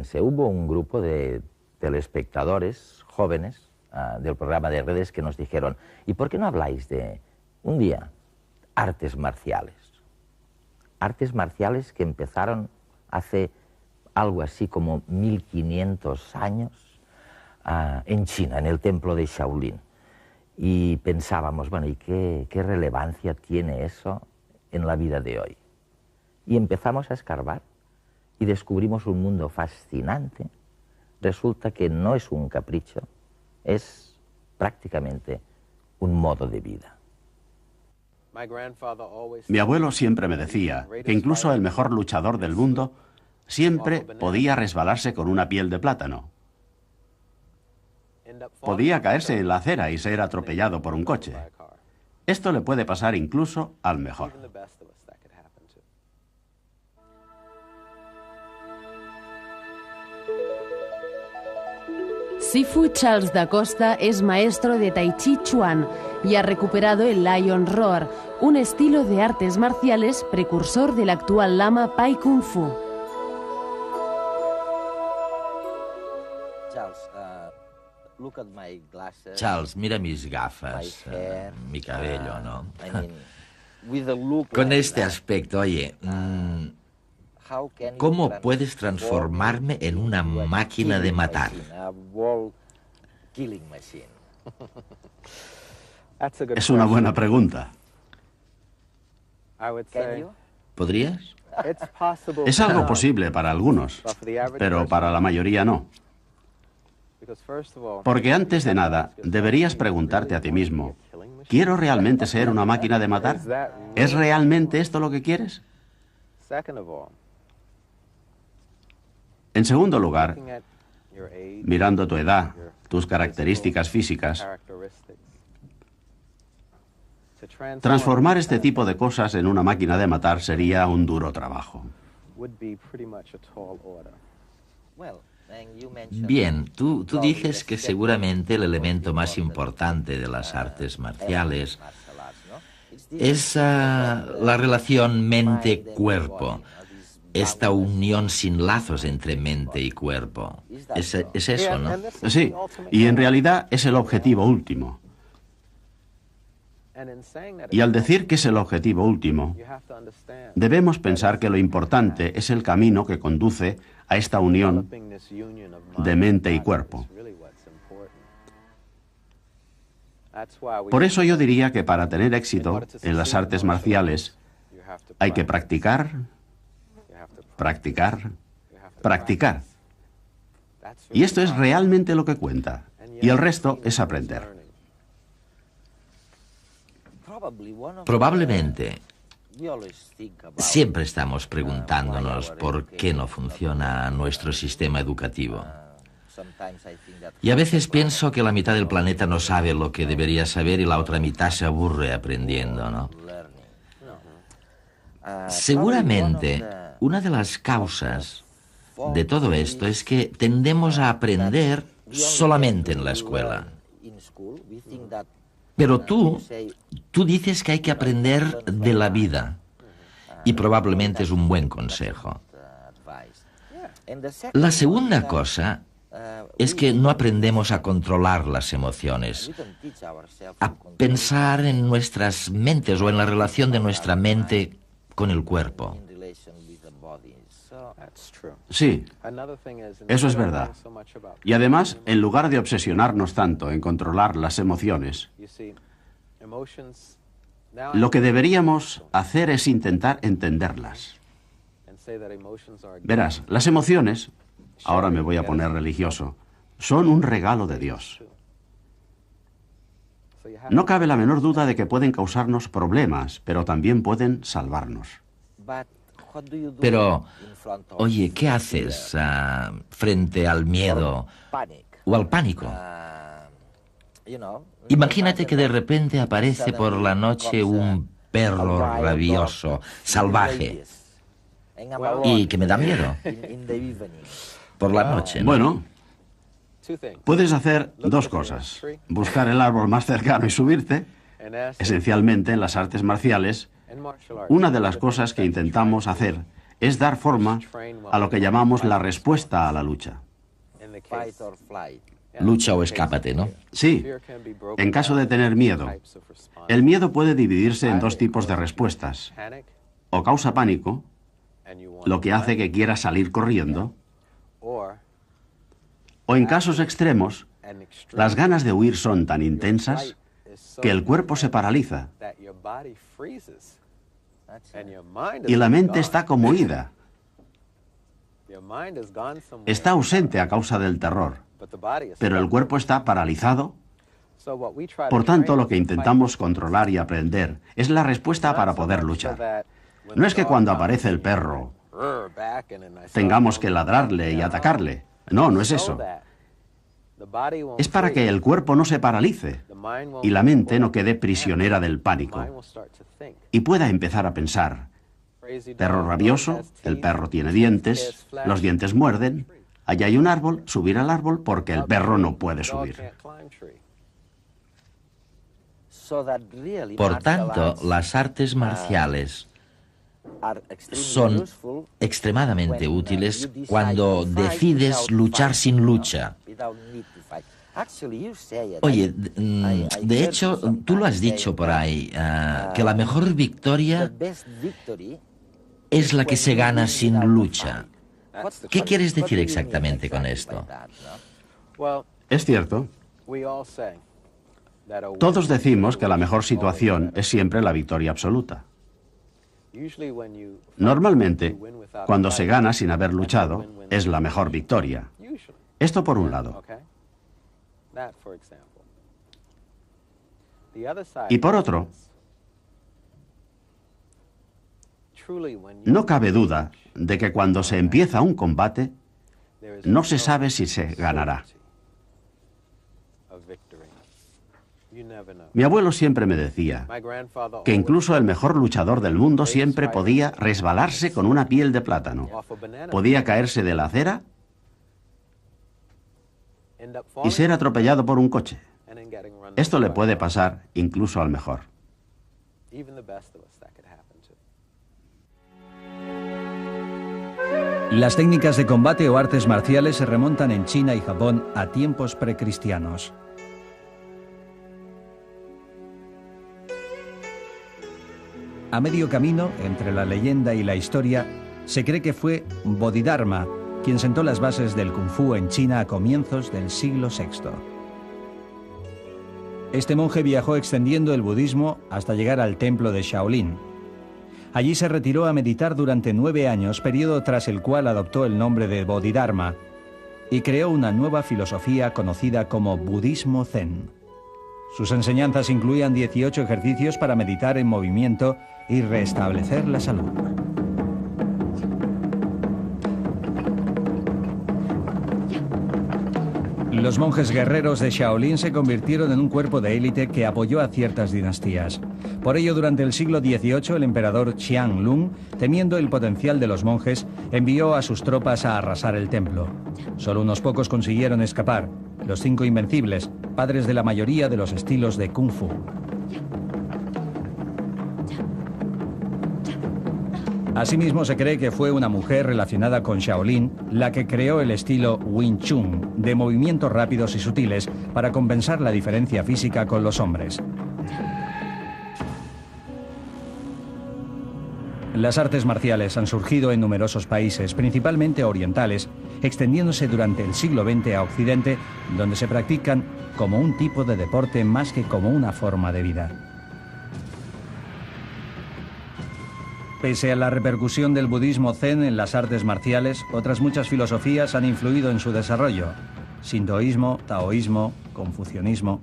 pensé, hubo un grupo de telespectadores jóvenes del programa de redes que nos dijeron, ¿y por qué no habláis de, un día, artes marciales? Artes marciales que empezaron hace algo así como 1500 años en China, en el templo de Shaolin. Y pensábamos, bueno, ¿y qué relevancia tiene eso en la vida de hoy? Y empezamos a escarbar y descubrimos un mundo fascinante. Resulta que no es un capricho, es prácticamente un modo de vida. Mi abuelo siempre me decía que incluso el mejor luchador del mundo siempre podía resbalarse con una piel de plátano. Podía caerse en la acera y ser atropellado por un coche. Esto le puede pasar incluso al mejor. Sifu Charles da Costa es maestro de Tai Chi Chuan y ha recuperado el Lion Roar, un estilo de artes marciales precursor del actual lama Pai Kung Fu. Charles, mira mis gafas, mi cabello, ¿no? Con este aspecto, oye, ¿cómo puedes transformarme en una máquina de matar? Es una buena pregunta. ¿Podrías? Es algo posible para algunos, pero para la mayoría no. Porque antes de nada, deberías preguntarte a ti mismo, ¿quiero realmente ser una máquina de matar? ¿Es realmente esto lo que quieres? En segundo lugar, mirando tu edad, tus características físicas, transformar este tipo de cosas en una máquina de matar sería un duro trabajo. Bien, tú dices que seguramente el elemento más importante de las artes marciales es la relación mente-cuerpo, esta unión sin lazos entre mente y cuerpo. Es eso, ¿no? Sí, y en realidad es el objetivo último. Y al decir que es el objetivo último, debemos pensar que lo importante es el camino que conduce a esta unión de mente y cuerpo. Por eso yo diría que para tener éxito en las artes marciales hay que practicar, practicar, practicar. Y esto es realmente lo que cuenta. Y el resto es aprender. Probablemente siempre estamos preguntándonos por qué no funciona nuestro sistema educativo. Y a veces pienso que la mitad del planeta no sabe lo que debería saber y la otra mitad se aburre aprendiendo, ¿no? Seguramente una de las causas de todo esto es que tendemos a aprender solamente en la escuela. Pero tú dices que hay que aprender de la vida, y probablemente es un buen consejo. La segunda cosa es que no aprendemos a controlar las emociones, a pensar en nuestras mentes o en la relación de nuestra mente con el cuerpo. Sí, eso es verdad. Y además, en lugar de obsesionarnos tanto en controlar las emociones, lo que deberíamos hacer es intentar entenderlas. Verás, las emociones, ahora me voy a poner religioso, son un regalo de Dios. No cabe la menor duda de que pueden causarnos problemas, pero también pueden salvarnos. Pero, oye, ¿qué haces frente al miedo o al pánico? Imagínate que de repente aparece por la noche un perro rabioso, salvaje, y que me da miedo. Por la noche, ¿no? Bueno, puedes hacer dos cosas. Buscar el árbol más cercano y subirte. Esencialmente, en las artes marciales, una de las cosas que intentamos hacer es dar forma a lo que llamamos la respuesta a la lucha. Lucha o escápate, ¿no? Sí, en caso de tener miedo. El miedo puede dividirse en dos tipos de respuestas. O causa pánico, lo que hace que quieras salir corriendo, o en casos extremos, las ganas de huir son tan intensas que el cuerpo se paraliza y la mente está como ida. Está ausente a causa del terror, pero el cuerpo está paralizado. Por tanto, lo que intentamos controlar y aprender es la respuesta para poder luchar. No es que cuando aparece el perro tengamos que ladrarle y atacarle. No, no es eso. Es para que el cuerpo no se paralice y la mente no quede prisionera del pánico y pueda empezar a pensar: perro rabioso, el perro tiene dientes, los dientes muerden, allá hay un árbol, subir al árbol porque el perro no puede subir. Por tanto, las artes marciales son extremadamente útiles cuando decides luchar sin lucha. Oye, de hecho, tú lo has dicho por ahí, que la mejor victoria es la que se gana sin lucha. ¿Qué quieres decir exactamente con esto? Es cierto. Todos decimos que la mejor situación es siempre la victoria absoluta. Normalmente, cuando se gana sin haber luchado, es la mejor victoria. Esto por un lado. Y por otro, no cabe duda de que cuando se empieza un combate, no se sabe si se ganará. Mi abuelo siempre me decía que incluso el mejor luchador del mundo siempre podía resbalarse con una piel de plátano, podía caerse de la acera y ser atropellado por un coche. Esto le puede pasar incluso al mejor. Las técnicas de combate o artes marciales se remontan en China y Japón a tiempos precristianos. A medio camino entre la leyenda y la historia, se cree que fue Bodhidharma quien sentó las bases del Kung Fu en China a comienzos del siglo VI. Este monje viajó extendiendo el budismo hasta llegar al templo de Shaolin. Allí se retiró a meditar durante 9 años, periodo tras el cual adoptó el nombre de Bodhidharma y creó una nueva filosofía conocida como budismo zen. Sus enseñanzas incluían 18 ejercicios para meditar en movimiento y restablecer la salud. Los monjes guerreros de Shaolin se convirtieron en un cuerpo de élite que apoyó a ciertas dinastías. Por ello, durante el siglo XVIII, el emperador Qianlong, temiendo el potencial de los monjes, envió a sus tropas a arrasar el templo. Solo unos pocos consiguieron escapar, los 5 invencibles, padres de la mayoría de los estilos de Kung Fu. Asimismo, se cree que fue una mujer relacionada con Shaolin la que creó el estilo Wing Chun, de movimientos rápidos y sutiles, para compensar la diferencia física con los hombres. Las artes marciales han surgido en numerosos países, principalmente orientales, extendiéndose durante el siglo XX a Occidente, donde se practican como un tipo de deporte más que como una forma de vida. Pese a la repercusión del budismo zen en las artes marciales, otras muchas filosofías han influido en su desarrollo: sintoísmo, taoísmo, confucianismo.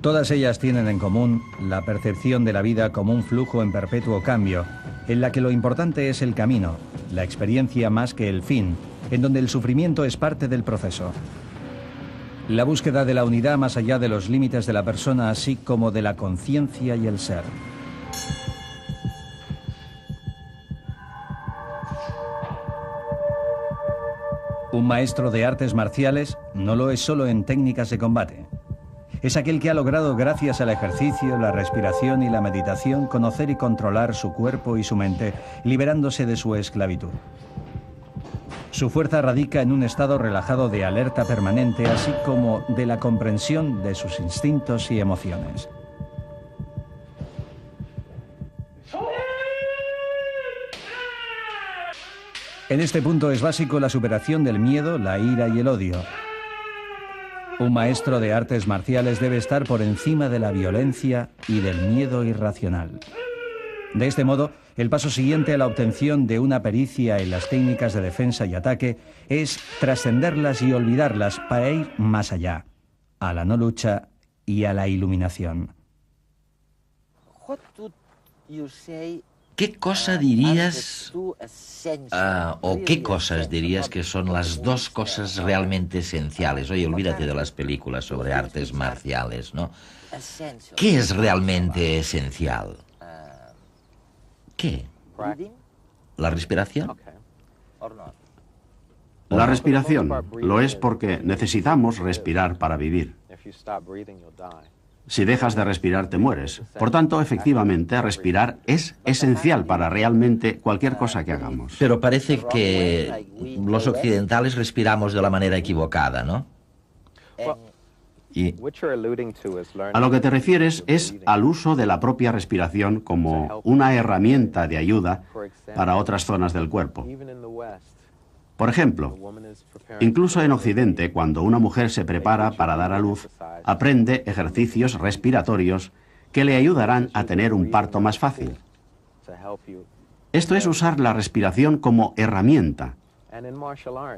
Todas ellas tienen en común la percepción de la vida como un flujo en perpetuo cambio, en la que lo importante es el camino, la experiencia más que el fin, en donde el sufrimiento es parte del proceso. La búsqueda de la unidad más allá de los límites de la persona, así como de la conciencia y el ser. Un maestro de artes marciales no lo es solo en técnicas de combate. Es aquel que ha logrado, gracias al ejercicio, la respiración y la meditación, conocer y controlar su cuerpo y su mente, liberándose de su esclavitud. Su fuerza radica en un estado relajado de alerta permanente, así como de la comprensión de sus instintos y emociones. En este punto es básico la superación del miedo, la ira y el odio. Un maestro de artes marciales debe estar por encima de la violencia y del miedo irracional. De este modo, el paso siguiente a la obtención de una pericia en las técnicas de defensa y ataque es trascenderlas y olvidarlas para ir más allá, a la no lucha y a la iluminación. ¿Qué cosa dirías, o qué cosas dirías que son las dos cosas realmente esenciales? Oye, olvídate de las películas sobre artes marciales, ¿no? ¿Qué es realmente esencial? ¿Qué? ¿La respiración? La respiración lo es porque necesitamos respirar para vivir. Si dejas de respirar, te mueres. Por tanto, efectivamente, respirar es esencial para realmente cualquier cosa que hagamos. Pero parece que los occidentales respiramos de la manera equivocada, ¿no? Y a lo que te refieres es al uso de la propia respiración como una herramienta de ayuda para otras zonas del cuerpo. Por ejemplo, incluso en Occidente, cuando una mujer se prepara para dar a luz, aprende ejercicios respiratorios que le ayudarán a tener un parto más fácil. Esto es usar la respiración como herramienta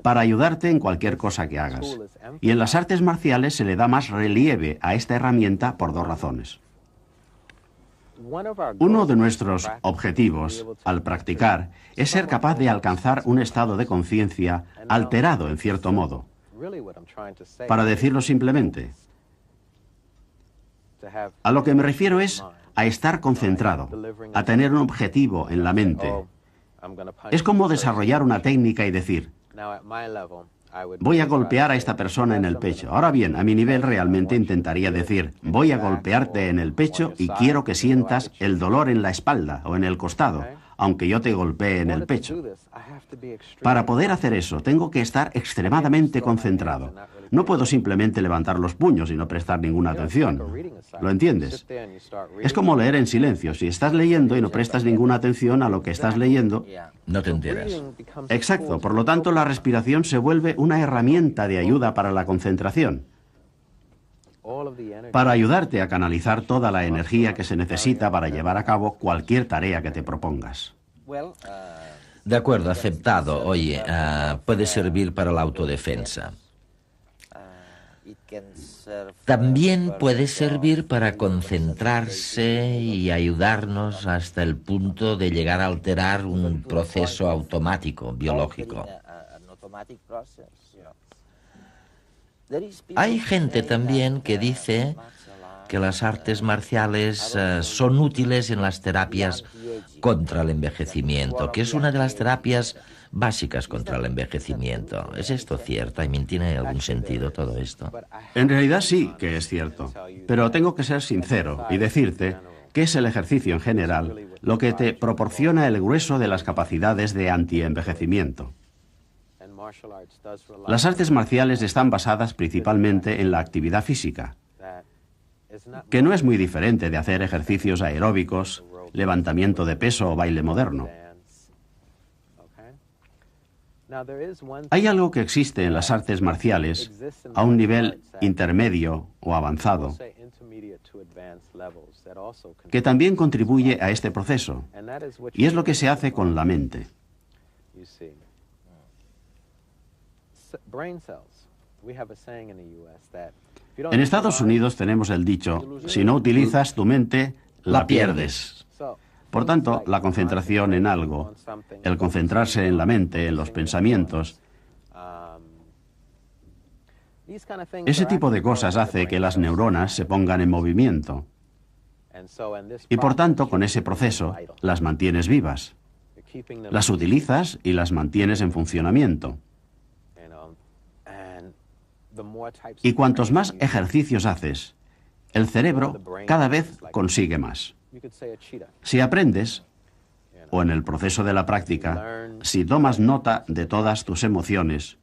para ayudarte en cualquier cosa que hagas. Y en las artes marciales se le da más relieve a esta herramienta por dos razones. Uno de nuestros objetivos al practicar es ser capaz de alcanzar un estado de conciencia alterado en cierto modo. Para decirlo simplemente, a lo que me refiero es a estar concentrado, a tener un objetivo en la mente. Es como desarrollar una técnica y decir, voy a golpear a esta persona en el pecho. Ahora bien, a mi nivel realmente intentaría decir, voy a golpearte en el pecho y quiero que sientas el dolor en la espalda o en el costado, aunque yo te golpee en el pecho. Para poder hacer eso, tengo que estar extremadamente concentrado. No puedo simplemente levantar los puños y no prestar ninguna atención. ¿Lo entiendes? Es como leer en silencio. Si estás leyendo y no prestas ninguna atención a lo que estás leyendo, no te enteras. Exacto. Por lo tanto, la respiración se vuelve una herramienta de ayuda para la concentración, para ayudarte a canalizar toda la energía que se necesita para llevar a cabo cualquier tarea que te propongas. De acuerdo, aceptado. Oye, puede servir para la autodefensa. También puede servir para concentrarse y ayudarnos hasta el punto de llegar a alterar un proceso automático, biológico. Hay gente también que dice que las artes marciales son útiles en las terapias contra el envejecimiento, que es una de las terapias básicas contra el envejecimiento. ¿Es esto cierto? I mean, ¿tiene algún sentido todo esto? En realidad sí que es cierto, pero tengo que ser sincero y decirte que es el ejercicio en general lo que te proporciona el grueso de las capacidades de antienvejecimiento. Las artes marciales están basadas principalmente en la actividad física, que no es muy diferente de hacer ejercicios aeróbicos, levantamiento de peso o baile moderno. Hay algo que existe en las artes marciales a un nivel intermedio o avanzado que también contribuye a este proceso, y es lo que se hace con la mente. En Estados Unidos tenemos el dicho, si no utilizas tu mente, la pierdes. Por tanto, la concentración en algo, el concentrarse en la mente, en los pensamientos, ese tipo de cosas hace que las neuronas se pongan en movimiento. Y por tanto, con ese proceso, las mantienes vivas. Las utilizas y las mantienes en funcionamiento. Y cuantos más ejercicios haces, el cerebro cada vez consigue más. Si aprendes, o en el proceso de la práctica, si tomas nota de todas tus emociones,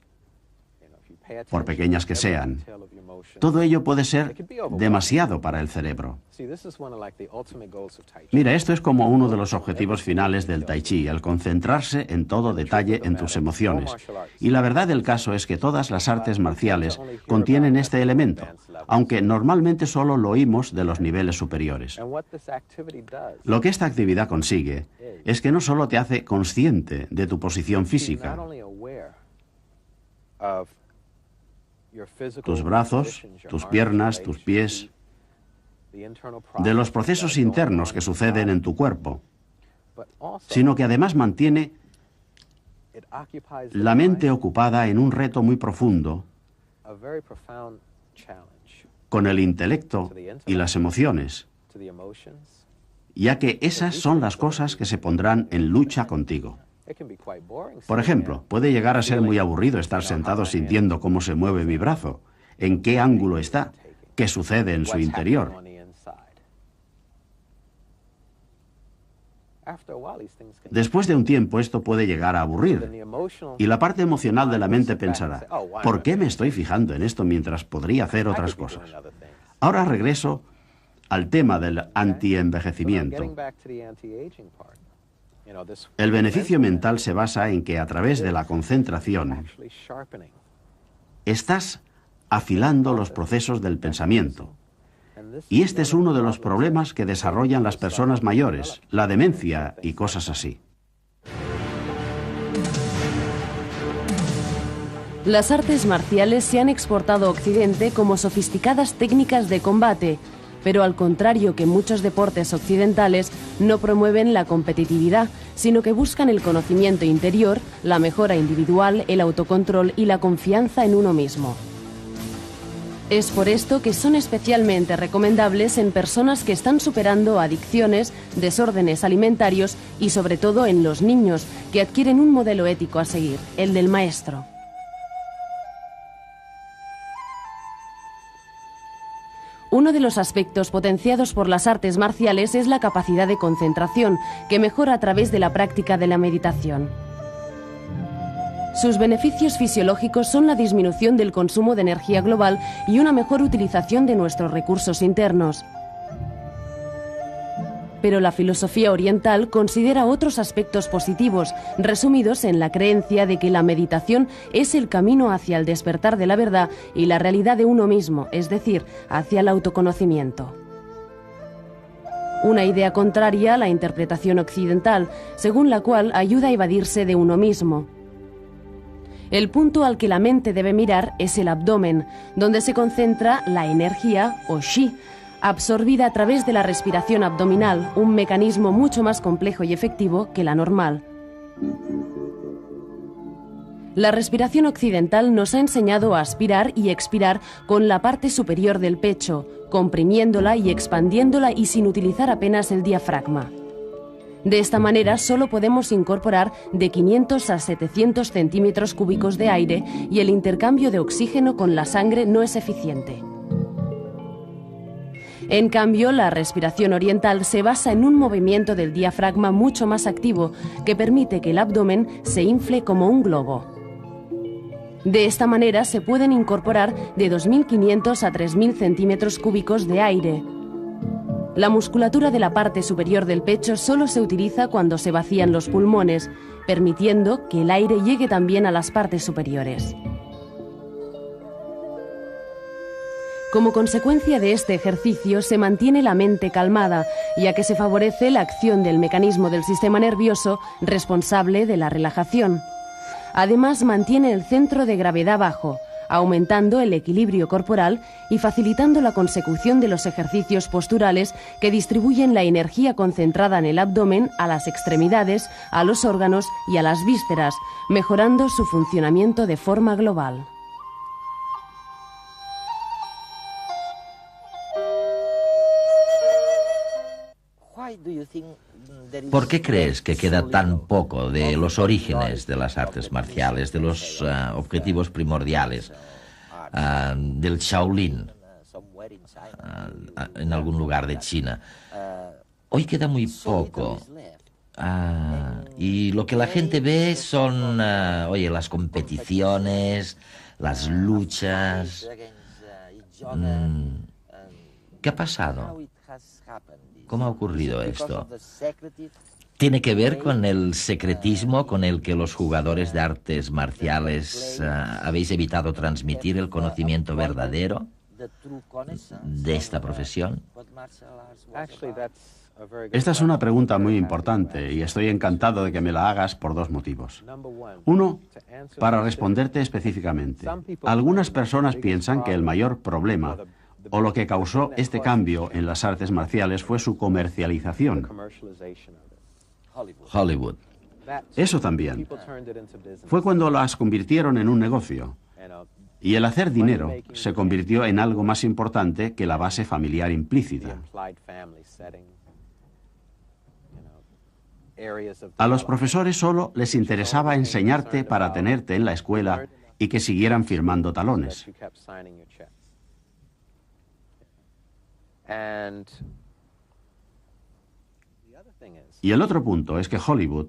por pequeñas que sean, todo ello puede ser demasiado para el cerebro. Mira, esto es como uno de los objetivos finales del Tai Chi, el concentrarse en todo detalle en tus emociones. Y la verdad del caso es que todas las artes marciales contienen este elemento, aunque normalmente solo lo oímos de los niveles superiores. Lo que esta actividad consigue es que no solo te hace consciente de tu posición física, tus brazos, tus piernas, tus pies, de los procesos internos que suceden en tu cuerpo, sino que además mantiene la mente ocupada en un reto muy profundo con el intelecto y las emociones, ya que esas son las cosas que se pondrán en lucha contigo. Por ejemplo, puede llegar a ser muy aburrido estar sentado sintiendo cómo se mueve mi brazo, en qué ángulo está, qué sucede en su interior. Después de un tiempo esto puede llegar a aburrir, y la parte emocional de la mente pensará, ¿por qué me estoy fijando en esto mientras podría hacer otras cosas? Ahora regreso al tema del anti-envejecimiento. El beneficio mental se basa en que a través de la concentración estás afilando los procesos del pensamiento. Y este es uno de los problemas que desarrollan las personas mayores, la demencia y cosas así. Las artes marciales se han exportado a Occidente como sofisticadas técnicas de combate, pero al contrario que muchos deportes occidentales, no promueven la competitividad, sino que buscan el conocimiento interior, la mejora individual, el autocontrol y la confianza en uno mismo. Es por esto que son especialmente recomendables en personas que están superando adicciones, desórdenes alimentarios y sobre todo en los niños, que adquieren un modelo ético a seguir, el del maestro. Uno de los aspectos potenciados por las artes marciales es la capacidad de concentración, que mejora a través de la práctica de la meditación. Sus beneficios fisiológicos son la disminución del consumo de energía global y una mejor utilización de nuestros recursos internos. Pero la filosofía oriental considera otros aspectos positivos, resumidos en la creencia de que la meditación es el camino hacia el despertar de la verdad y la realidad de uno mismo, es decir, hacia el autoconocimiento. Una idea contraria a la interpretación occidental, según la cual ayuda a evadirse de uno mismo. El punto al que la mente debe mirar es el abdomen, donde se concentra la energía o Shi, absorbida a través de la respiración abdominal, un mecanismo mucho más complejo y efectivo que la normal. La respiración occidental nos ha enseñado a aspirar y expirar con la parte superior del pecho, comprimiéndola y expandiéndola y sin utilizar apenas el diafragma. De esta manera solo podemos incorporar de 500 a 700 centímetros cúbicos de aire y el intercambio de oxígeno con la sangre no es eficiente. En cambio, la respiración oriental se basa en un movimiento del diafragma mucho más activo que permite que el abdomen se infle como un globo. De esta manera se pueden incorporar de 2.500 a 3.000 centímetros cúbicos de aire. La musculatura de la parte superior del pecho solo se utiliza cuando se vacían los pulmones, permitiendo que el aire llegue también a las partes superiores. Como consecuencia de este ejercicio se mantiene la mente calmada, ya que se favorece la acción del mecanismo del sistema nervioso responsable de la relajación. Además, mantiene el centro de gravedad bajo, aumentando el equilibrio corporal y facilitando la consecución de los ejercicios posturales que distribuyen la energía concentrada en el abdomen a las extremidades, a los órganos y a las vísceras, mejorando su funcionamiento de forma global. ¿Por qué crees que queda tan poco de los orígenes de las artes marciales, de los objetivos primordiales, del Shaolin? en algún lugar de China. Hoy queda muy poco. Y lo que la gente ve son, las competiciones, las luchas. ¿Qué ha pasado? ¿Cómo ha ocurrido esto? ¿Tiene que ver con el secretismo con el que los jugadores de artes marciales habéis evitado transmitir el conocimiento verdadero de esta profesión? Esta es una pregunta muy importante y estoy encantado de que me la hagas por dos motivos. Uno, para responderte específicamente. Algunas personas piensan que el mayor problema o lo que causó este cambio en las artes marciales fue su comercialización. Hollywood. Eso también. Fue cuando las convirtieron en un negocio. Y el hacer dinero se convirtió en algo más importante que la base familiar implícita. A los profesores solo les interesaba enseñarte para tenerte en la escuela y que siguieran firmando talones. Y el otro punto es que Hollywood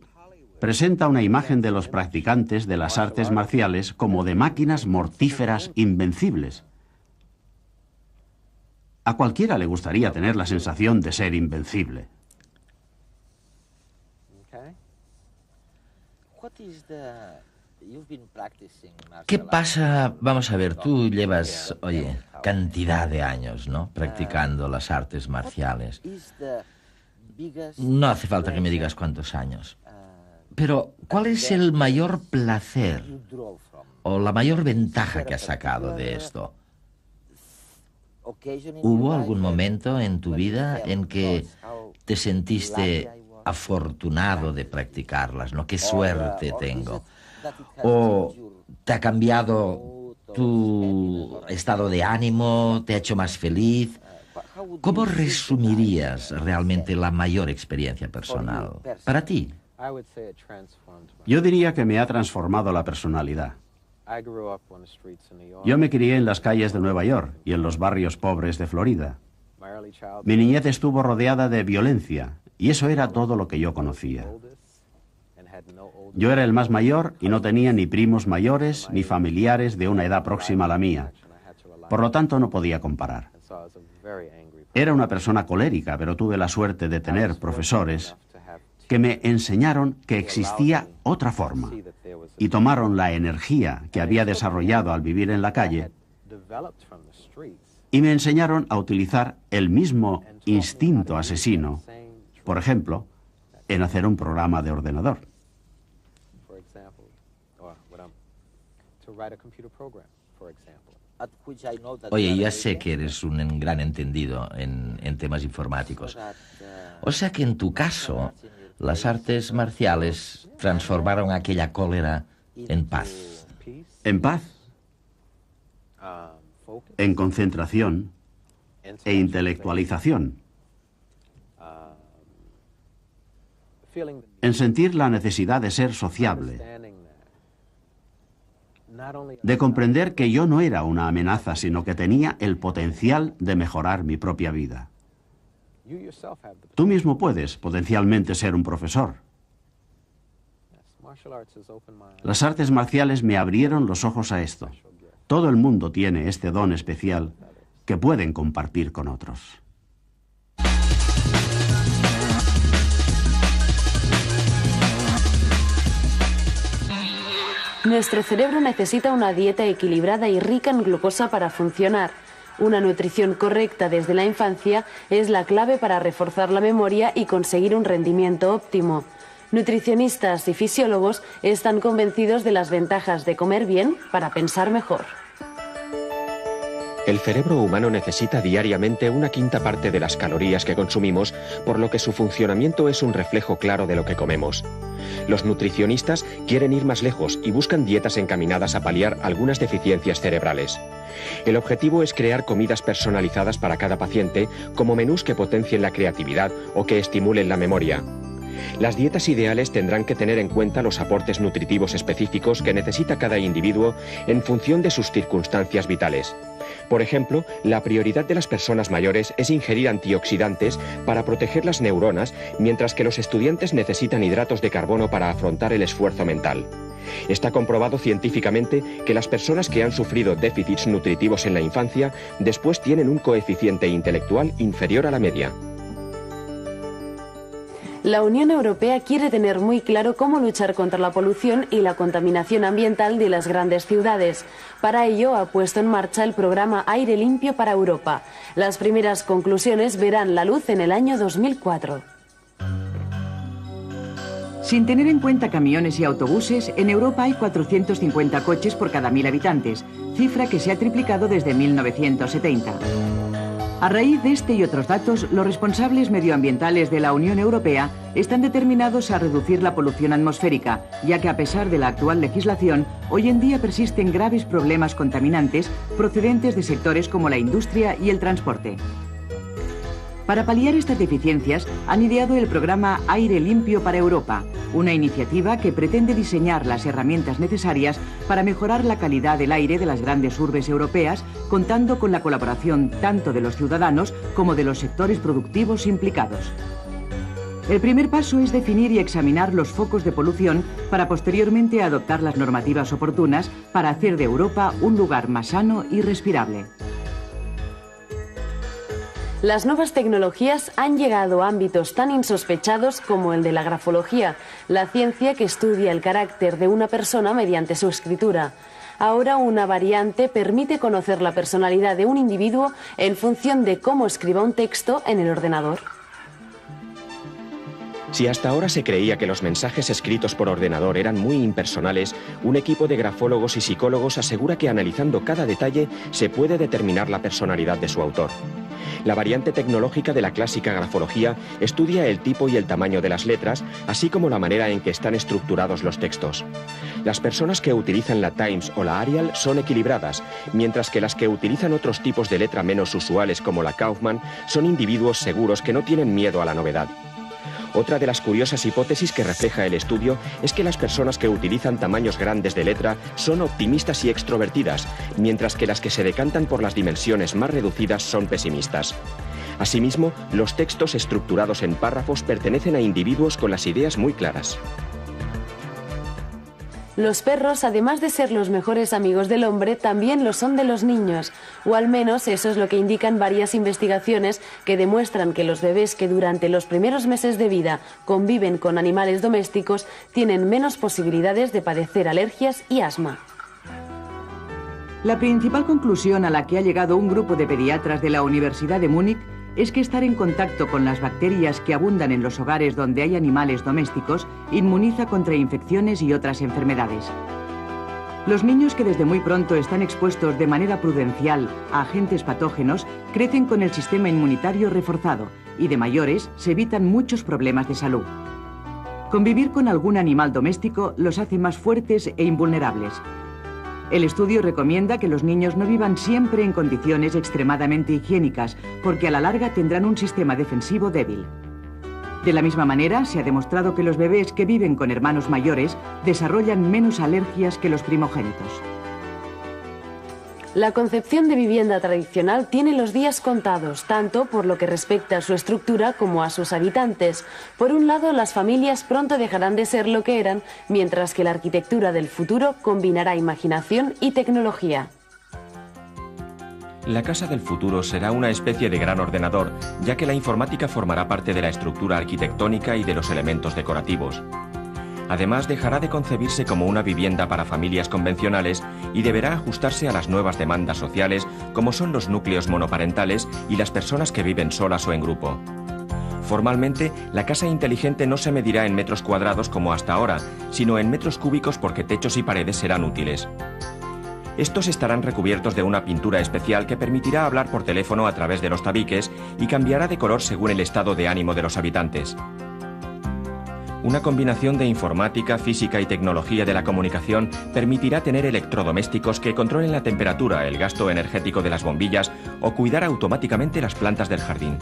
presenta una imagen de los practicantes de las artes marciales como de máquinas mortíferas invencibles. A cualquiera le gustaría tener la sensación de ser invencible. ¿Qué pasa? Vamos a ver, tú llevas, cantidad de años, ¿no?, practicando las artes marciales. No hace falta que me digas cuántos años. Pero, ¿cuál es el mayor placer o la mayor ventaja que has sacado de esto? ¿Hubo algún momento en tu vida en que te sentiste afortunado de practicarlas, ¿no? ¡Qué suerte tengo! ¿O te ha cambiado tu estado de ánimo, te ha hecho más feliz? ¿Cómo resumirías realmente la mayor experiencia personal para ti? Yo diría que me ha transformado la personalidad. Yo me crié en las calles de Nueva York y en los barrios pobres de Florida. Mi niñez estuvo rodeada de violencia y eso era todo lo que yo conocía. Yo era el más mayor y no tenía ni primos mayores ni familiares de una edad próxima a la mía. Por lo tanto, no podía comparar. Era una persona colérica, pero tuve la suerte de tener profesores que me enseñaron que existía otra forma y tomaron la energía que había desarrollado al vivir en la calle y me enseñaron a utilizar el mismo instinto asesino, por ejemplo, en hacer un programa de ordenador. Oye, ya sé que eres un gran entendido en temas informáticos. O sea que en tu caso, las artes marciales transformaron aquella cólera en paz. En paz, en concentración e intelectualización. En sentir la necesidad de ser sociable, de comprender que yo no era una amenaza, sino que tenía el potencial de mejorar mi propia vida. Tú mismo puedes potencialmente ser un profesor. Las artes marciales me abrieron los ojos a esto. Todo el mundo tiene este don especial que pueden compartir con otros. Nuestro cerebro necesita una dieta equilibrada y rica en glucosa para funcionar. Una nutrición correcta desde la infancia es la clave para reforzar la memoria y conseguir un rendimiento óptimo. Nutricionistas y fisiólogos están convencidos de las ventajas de comer bien para pensar mejor. El cerebro humano necesita diariamente una quinta parte de las calorías que consumimos, por lo que su funcionamiento es un reflejo claro de lo que comemos. Los nutricionistas quieren ir más lejos y buscan dietas encaminadas a paliar algunas deficiencias cerebrales. El objetivo es crear comidas personalizadas para cada paciente, como menús que potencien la creatividad o que estimulen la memoria. Las dietas ideales tendrán que tener en cuenta los aportes nutritivos específicos que necesita cada individuo en función de sus circunstancias vitales. Por ejemplo, la prioridad de las personas mayores es ingerir antioxidantes para proteger las neuronas, mientras que los estudiantes necesitan hidratos de carbono para afrontar el esfuerzo mental. Está comprobado científicamente que las personas que han sufrido déficits nutritivos en la infancia después tienen un coeficiente intelectual inferior a la media. La Unión Europea quiere tener muy claro cómo luchar contra la polución y la contaminación ambiental de las grandes ciudades. Para ello ha puesto en marcha el programa Aire Limpio para Europa. Las primeras conclusiones verán la luz en el año 2004. Sin tener en cuenta camiones y autobuses, en Europa hay 450 coches por cada 1000 habitantes, cifra que se ha triplicado desde 1970. A raíz de este y otros datos, los responsables medioambientales de la Unión Europea están determinados a reducir la polución atmosférica, ya que a pesar de la actual legislación, hoy en día persisten graves problemas contaminantes procedentes de sectores como la industria y el transporte. Para paliar estas deficiencias, han ideado el programa Aire Limpio para Europa, una iniciativa que pretende diseñar las herramientas necesarias para mejorar la calidad del aire de las grandes urbes europeas, contando con la colaboración tanto de los ciudadanos como de los sectores productivos implicados. El primer paso es definir y examinar los focos de polución para posteriormente adoptar las normativas oportunas para hacer de Europa un lugar más sano y respirable. Las nuevas tecnologías han llegado a ámbitos tan insospechados como el de la grafología, la ciencia que estudia el carácter de una persona mediante su escritura. Ahora una variante permite conocer la personalidad de un individuo en función de cómo escriba un texto en el ordenador. Si hasta ahora se creía que los mensajes escritos por ordenador eran muy impersonales, un equipo de grafólogos y psicólogos asegura que analizando cada detalle se puede determinar la personalidad de su autor. La variante tecnológica de la clásica grafología estudia el tipo y el tamaño de las letras, así como la manera en que están estructurados los textos. Las personas que utilizan la Times o la Arial son equilibradas, mientras que las que utilizan otros tipos de letra menos usuales como la Kaufman son individuos seguros que no tienen miedo a la novedad. Otra de las curiosas hipótesis que refleja el estudio es que las personas que utilizan tamaños grandes de letra son optimistas y extrovertidas, mientras que las que se decantan por las dimensiones más reducidas son pesimistas. Asimismo, los textos estructurados en párrafos pertenecen a individuos con las ideas muy claras. Los perros, además de ser los mejores amigos del hombre, también lo son de los niños, o al menos eso es lo que indican varias investigaciones que demuestran que los bebés que durante los primeros meses de vida conviven con animales domésticos tienen menos posibilidades de padecer alergias y asma. La principal conclusión a la que ha llegado un grupo de pediatras de la Universidad de Múnich es que estar en contacto con las bacterias que abundan en los hogares donde hay animales domésticos inmuniza contra infecciones y otras enfermedades. Los niños que desde muy pronto están expuestos de manera prudencial a agentes patógenos crecen con el sistema inmunitario reforzado y de mayores se evitan muchos problemas de salud. Convivir con algún animal doméstico los hace más fuertes e invulnerables. El estudio recomienda que los niños no vivan siempre en condiciones extremadamente higiénicas, porque a la larga tendrán un sistema defensivo débil. De la misma manera, se ha demostrado que los bebés que viven con hermanos mayores desarrollan menos alergias que los primogénitos. La concepción de vivienda tradicional tiene los días contados, tanto por lo que respecta a su estructura como a sus habitantes. Por un lado, las familias pronto dejarán de ser lo que eran, mientras que la arquitectura del futuro combinará imaginación y tecnología. La casa del futuro será una especie de gran ordenador, ya que la informática formará parte de la estructura arquitectónica y de los elementos decorativos. Además, dejará de concebirse como una vivienda para familias convencionales y deberá ajustarse a las nuevas demandas sociales, como son los núcleos monoparentales y las personas que viven solas o en grupo. Formalmente, la casa inteligente no se medirá en metros cuadrados como hasta ahora, sino en metros cúbicos porque techos y paredes serán útiles. Estos estarán recubiertos de una pintura especial que permitirá hablar por teléfono a través de los tabiques y cambiará de color según el estado de ánimo de los habitantes. Una combinación de informática, física y tecnología de la comunicación permitirá tener electrodomésticos que controlen la temperatura, el gasto energético de las bombillas o cuidar automáticamente las plantas del jardín.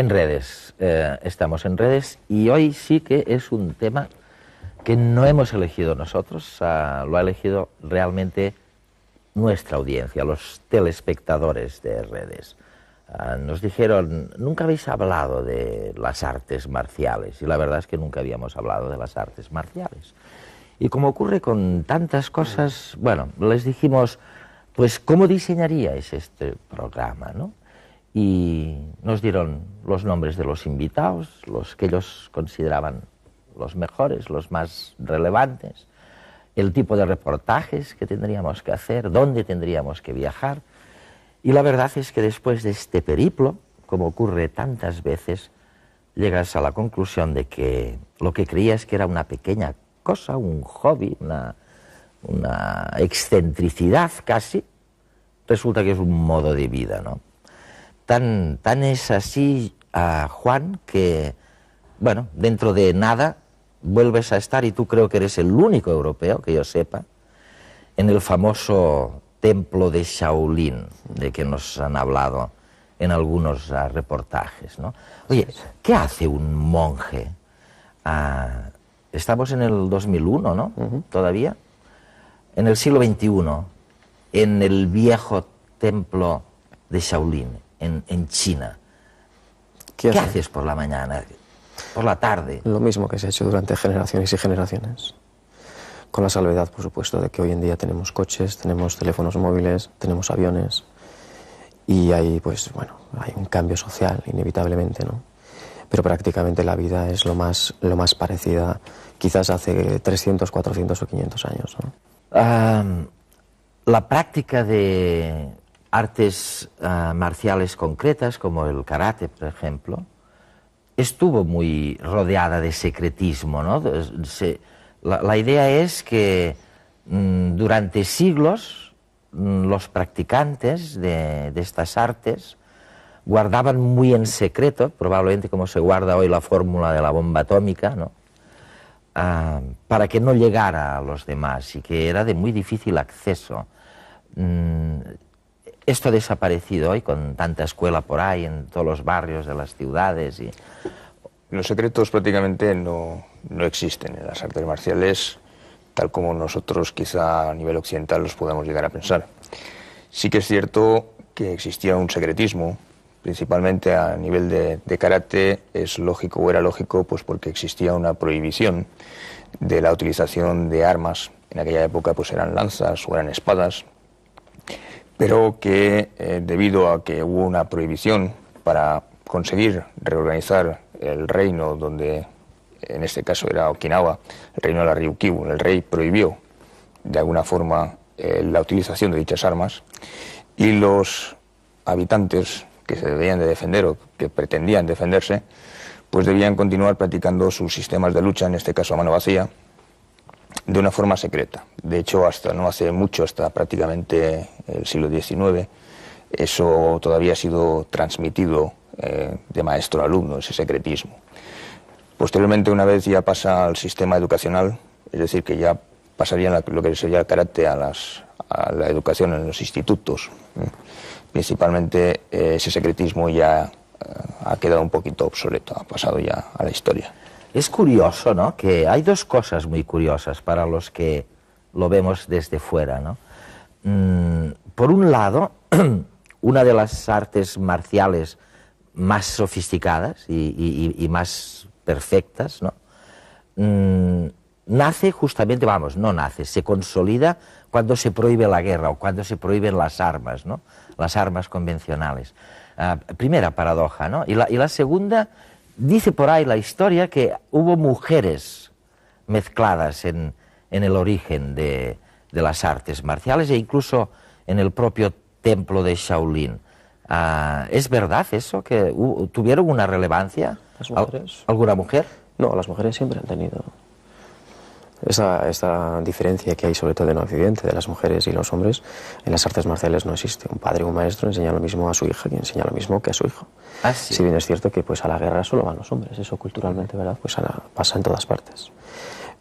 En redes, estamos en redes, y hoy sí que es un tema que no hemos elegido nosotros, lo ha elegido realmente nuestra audiencia, los telespectadores de redes. Nos dijeron, nunca habéis hablado de las artes marciales, y la verdad es que nunca habíamos hablado de las artes marciales. Y como ocurre con tantas cosas, bueno, les dijimos, pues, ¿cómo diseñaríais este programa, no? Y nos dieron los nombres de los invitados, los que ellos consideraban los mejores, los más relevantes, el tipo de reportajes que tendríamos que hacer, dónde tendríamos que viajar. Y la verdad es que después de este periplo, como ocurre tantas veces, llegas a la conclusión de que lo que creías que era una pequeña cosa, un hobby, una excentricidad casi, resulta que es un modo de vida, ¿no? Tan es así, Juan, que, bueno, dentro de nada vuelves a estar, y tú creo que eres el único europeo, que yo sepa, en el famoso templo de Shaolin, de que nos han hablado en algunos reportajes, ¿no? Oye, ¿qué hace un monje? Estamos en el 2001, ¿no? Todavía. En el siglo XXI, en el viejo templo de Shaolin, en China. ¿Qué haces por la mañana? ¿Por la tarde? Lo mismo que se ha hecho durante generaciones y generaciones. Con la salvedad, por supuesto, de que hoy en día tenemos coches, tenemos teléfonos móviles, tenemos aviones, y hay, pues, bueno, hay un cambio social, inevitablemente, ¿no? Pero prácticamente la vida es lo más parecida, quizás hace 300, 400 o 500 años, ¿no? La práctica de artes marciales concretas, como el karate, por ejemplo, estuvo muy rodeada de secretismo, ¿no? La idea es que durante siglos los practicantes de estas artes guardaban muy en secreto, probablemente como se guarda hoy la fórmula de la bomba atómica, ¿no? Para que no llegara a los demás, y que era de muy difícil acceso. Esto ha desaparecido hoy con tanta escuela por ahí en todos los barrios de las ciudades. Los secretos prácticamente no existen en las artes marciales, tal como nosotros quizá a nivel occidental los podamos llegar a pensar. Sí que es cierto que existía un secretismo, principalmente a nivel de karate. Es lógico, o era lógico, pues porque existía una prohibición de la utilización de armas. En aquella época pues eran lanzas o eran espadas, pero que debido a que hubo una prohibición para conseguir reorganizar el reino, donde en este caso era Okinawa, el reino de la Ryukyu, el rey prohibió de alguna forma la utilización de dichas armas, y los habitantes que se debían de defender o que pretendían defenderse, pues debían continuar practicando sus sistemas de lucha, en este caso a mano vacía, de una forma secreta. De hecho, hasta no hace mucho, hasta prácticamente el siglo XIX, eso todavía ha sido transmitido de maestro a alumno, ese secretismo. Posteriormente, una vez ya pasa al sistema educacional, es decir, que ya pasaría lo que sería el karate a la educación en los institutos. Principalmente ese secretismo ya ha quedado un poquito obsoleto, ha pasado ya a la historia. Es curioso, ¿no?, que hay dos cosas muy curiosas para los que lo vemos desde fuera, ¿no? Por un lado, una de las artes marciales más sofisticadas y más perfectas, ¿no?, nace justamente, no nace, se consolida cuando se prohíbe la guerra o cuando se prohíben las armas, ¿no?, las armas convencionales. Primera paradoja, ¿no? Y la segunda, dice por ahí la historia que hubo mujeres mezcladas en el origen de las artes marciales, e incluso en el propio templo de Shaolin. ¿Es verdad eso, que tuvieron una relevancia? ¿Las mujeres? ¿Alguna mujer? No, las mujeres siempre han tenido esa diferencia que hay, sobre todo en Occidente, de las mujeres y los hombres. En las artes marciales no existe. Un padre o un maestro enseña lo mismo a su hija y enseña lo mismo que a su hijo. ¿Ah, sí? Si bien es cierto que pues a la guerra solo van los hombres, eso culturalmente, ¿verdad?, pues pasa en todas partes.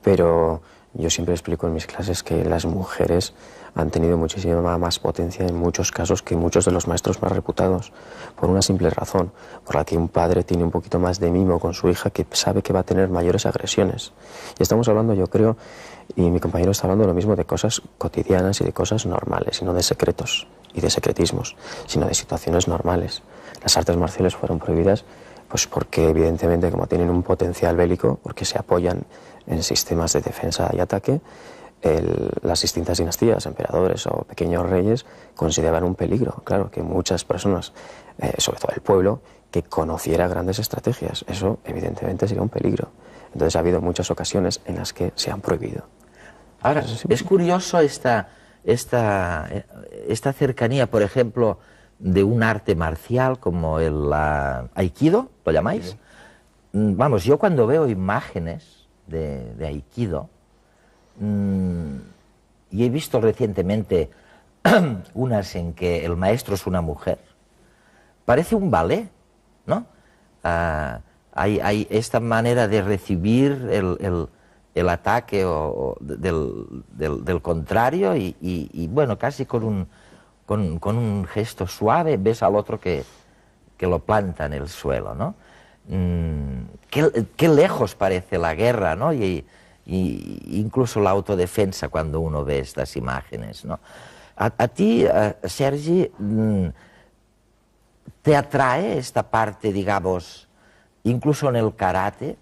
Pero Yo siempre explico en mis clases que las mujeres han tenido muchísima más potencia en muchos casos que muchos de los maestros más reputados, por una simple razón, por la que un padre tiene un poquito más de mimo con su hija, que sabe que va a tener mayores agresiones. Y estamos hablando, yo creo, y mi compañero está hablando lo mismo, de cosas cotidianas y de cosas normales, y no de secretos y de secretismos, sino de situaciones normales. Las artes marciales fueron prohibidas pues porque evidentemente, como tienen un potencial bélico, porque se apoyan en sistemas de defensa y ataque, las distintas dinastías, emperadores o pequeños reyes, consideraban un peligro. Claro, que muchas personas, sobre todo el pueblo, que conociera grandes estrategias, eso evidentemente sería un peligro. Entonces ha habido muchas ocasiones en las que se han prohibido. Ahora, es curioso esta cercanía, por ejemplo, de un arte marcial como el Aikido, ¿lo llamáis? Vamos, yo cuando veo imágenes de Aikido, y he visto recientemente unas en que el maestro es una mujer, parece un ballet, ¿no? Hay esta manera de recibir el ataque del contrario y bueno, casi con un gesto suave ves al otro que lo planta en el suelo, ¿no? Qué lejos parece la guerra, ¿no? Y incluso la autodefensa cuando uno ve estas imágenes, ¿no? A ti, Sergi, ¿te atrae esta parte, digamos, incluso en el karate,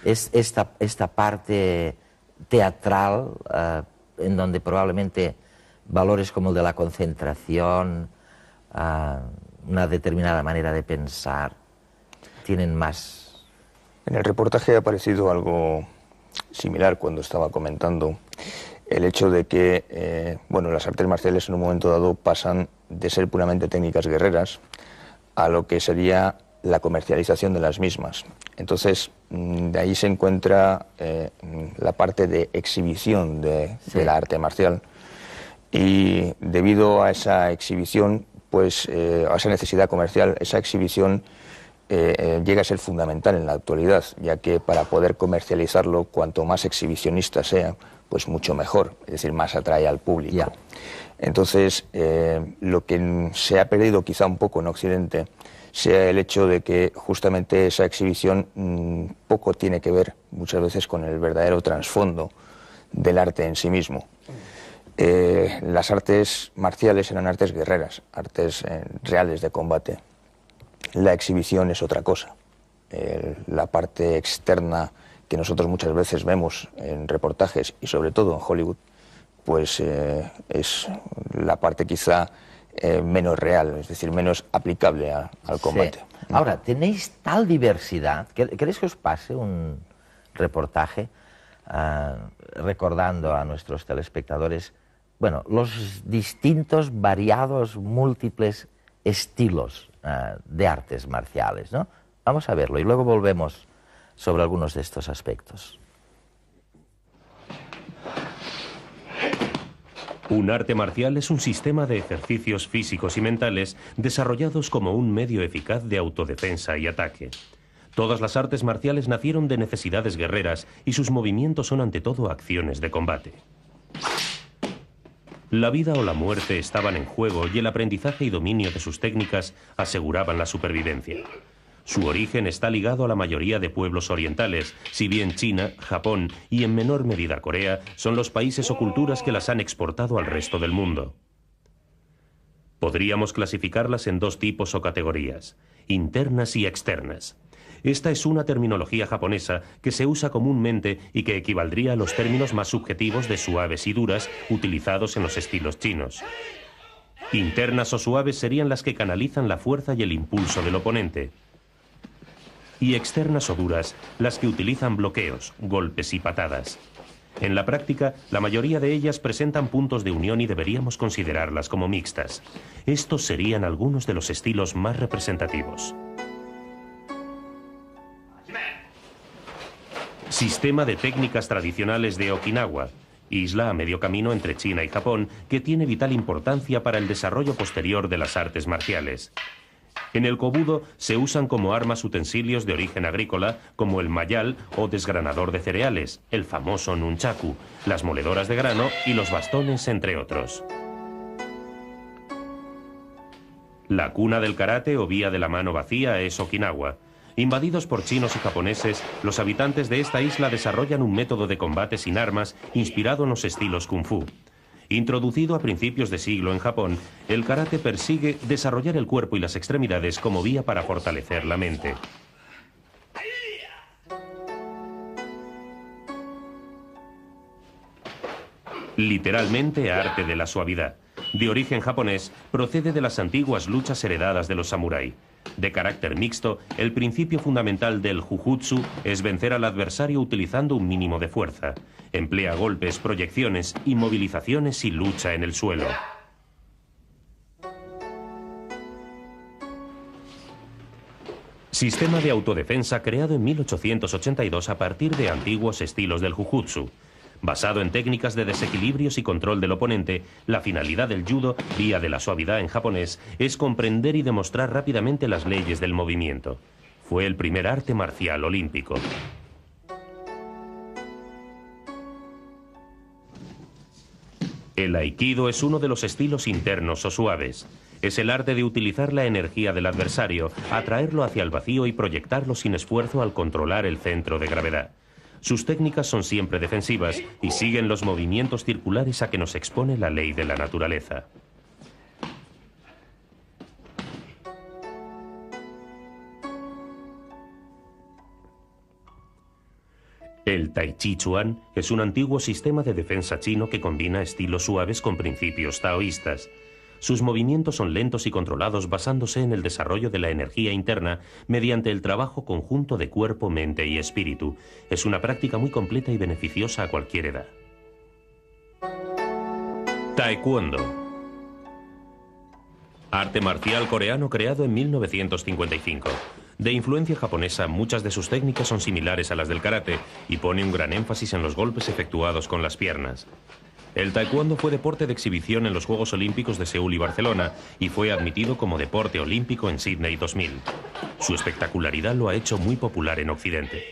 esta parte teatral, en donde probablemente valores como el de la concentración, una determinada manera de pensar, tienen más? En el reportaje ha aparecido algo similar cuando estaba comentando el hecho de que bueno, las artes marciales en un momento dado pasan de ser puramente técnicas guerreras a lo que sería la comercialización de las mismas. Entonces, de ahí se encuentra la parte de exhibición de la arte marcial, y debido a esa exhibición, pues a esa necesidad comercial, esa exhibición llega a ser fundamental en la actualidad, ya que para poder comercializarlo, cuanto más exhibicionista sea, pues mucho mejor, es decir, más atrae al público. Yeah. Entonces, lo que se ha perdido quizá un poco en Occidente sea el hecho de que justamente esa exhibición poco tiene que ver muchas veces con el verdadero trasfondo del arte en sí mismo. Las artes marciales eran artes guerreras, artes reales de combate. La exhibición es otra cosa. La parte externa que nosotros muchas veces vemos en reportajes y sobre todo en Hollywood, pues es la parte quizá menos real, es decir, menos aplicable al combate. Sí. Ahora, tenéis tal diversidad, ¿queréis que os pase un reportaje recordando a nuestros telespectadores, bueno, los distintos, variados, múltiples estilos de artes marciales, ¿no? Vamos a verlo y luego volvemos sobre algunos de estos aspectos. Un arte marcial es un sistema de ejercicios físicos y mentales desarrollados como un medio eficaz de autodefensa y ataque. Todas las artes marciales nacieron de necesidades guerreras y sus movimientos son ante todo acciones de combate. La vida o la muerte estaban en juego y el aprendizaje y dominio de sus técnicas aseguraban la supervivencia. Su origen está ligado a la mayoría de pueblos orientales, si bien China, Japón y en menor medida Corea son los países o culturas que las han exportado al resto del mundo. Podríamos clasificarlas en dos tipos o categorías, internas y externas. Esta es una terminología japonesa que se usa comúnmente y que equivaldría a los términos más subjetivos de suaves y duras utilizados en los estilos chinos. Internas o suaves serían las que canalizan la fuerza y el impulso del oponente. Y externas o duras, las que utilizan bloqueos, golpes y patadas. En la práctica, la mayoría de ellas presentan puntos de unión y deberíamos considerarlas como mixtas. Estos serían algunos de los estilos más representativos. Sistema de técnicas tradicionales de Okinawa, isla a medio camino entre China y Japón, que tiene vital importancia para el desarrollo posterior de las artes marciales. En el Kobudo se usan como armas utensilios de origen agrícola como el mayal o desgranador de cereales, el famoso nunchaku, las moledoras de grano y los bastones, entre otros. La cuna del karate o vía de la mano vacía es Okinawa. Invadidos por chinos y japoneses, los habitantes de esta isla desarrollan un método de combate sin armas inspirado en los estilos kung fu. Introducido a principios de siglo en Japón, el karate persigue desarrollar el cuerpo y las extremidades como vía para fortalecer la mente. Literalmente arte de la suavidad. De origen japonés, procede de las antiguas luchas heredadas de los samurái. De carácter mixto, el principio fundamental del jujutsu es vencer al adversario utilizando un mínimo de fuerza. Emplea golpes, proyecciones, inmovilizaciones y lucha en el suelo. Sistema de autodefensa creado en 1882 a partir de antiguos estilos del jujutsu. Basado en técnicas de desequilibrios y control del oponente, la finalidad del judo, vía de la suavidad en japonés, es comprender y demostrar rápidamente las leyes del movimiento. Fue el primer arte marcial olímpico. El aikido es uno de los estilos internos o suaves. Es el arte de utilizar la energía del adversario, atraerlo hacia el vacío y proyectarlo sin esfuerzo al controlar el centro de gravedad. Sus técnicas son siempre defensivas y siguen los movimientos circulares a que nos expone la ley de la naturaleza. El Tai Chi Chuan es un antiguo sistema de defensa chino que combina estilos suaves con principios taoístas. Sus movimientos son lentos y controlados basándose en el desarrollo de la energía interna mediante el trabajo conjunto de cuerpo, mente y espíritu. Es una práctica muy completa y beneficiosa a cualquier edad. Taekwondo. Arte marcial coreano creado en 1955. De influencia japonesa, muchas de sus técnicas son similares a las del karate y pone un gran énfasis en los golpes efectuados con las piernas. El taekwondo fue deporte de exhibición en los Juegos Olímpicos de Seúl y Barcelona y fue admitido como deporte olímpico en Sydney 2000. Su espectacularidad lo ha hecho muy popular en Occidente.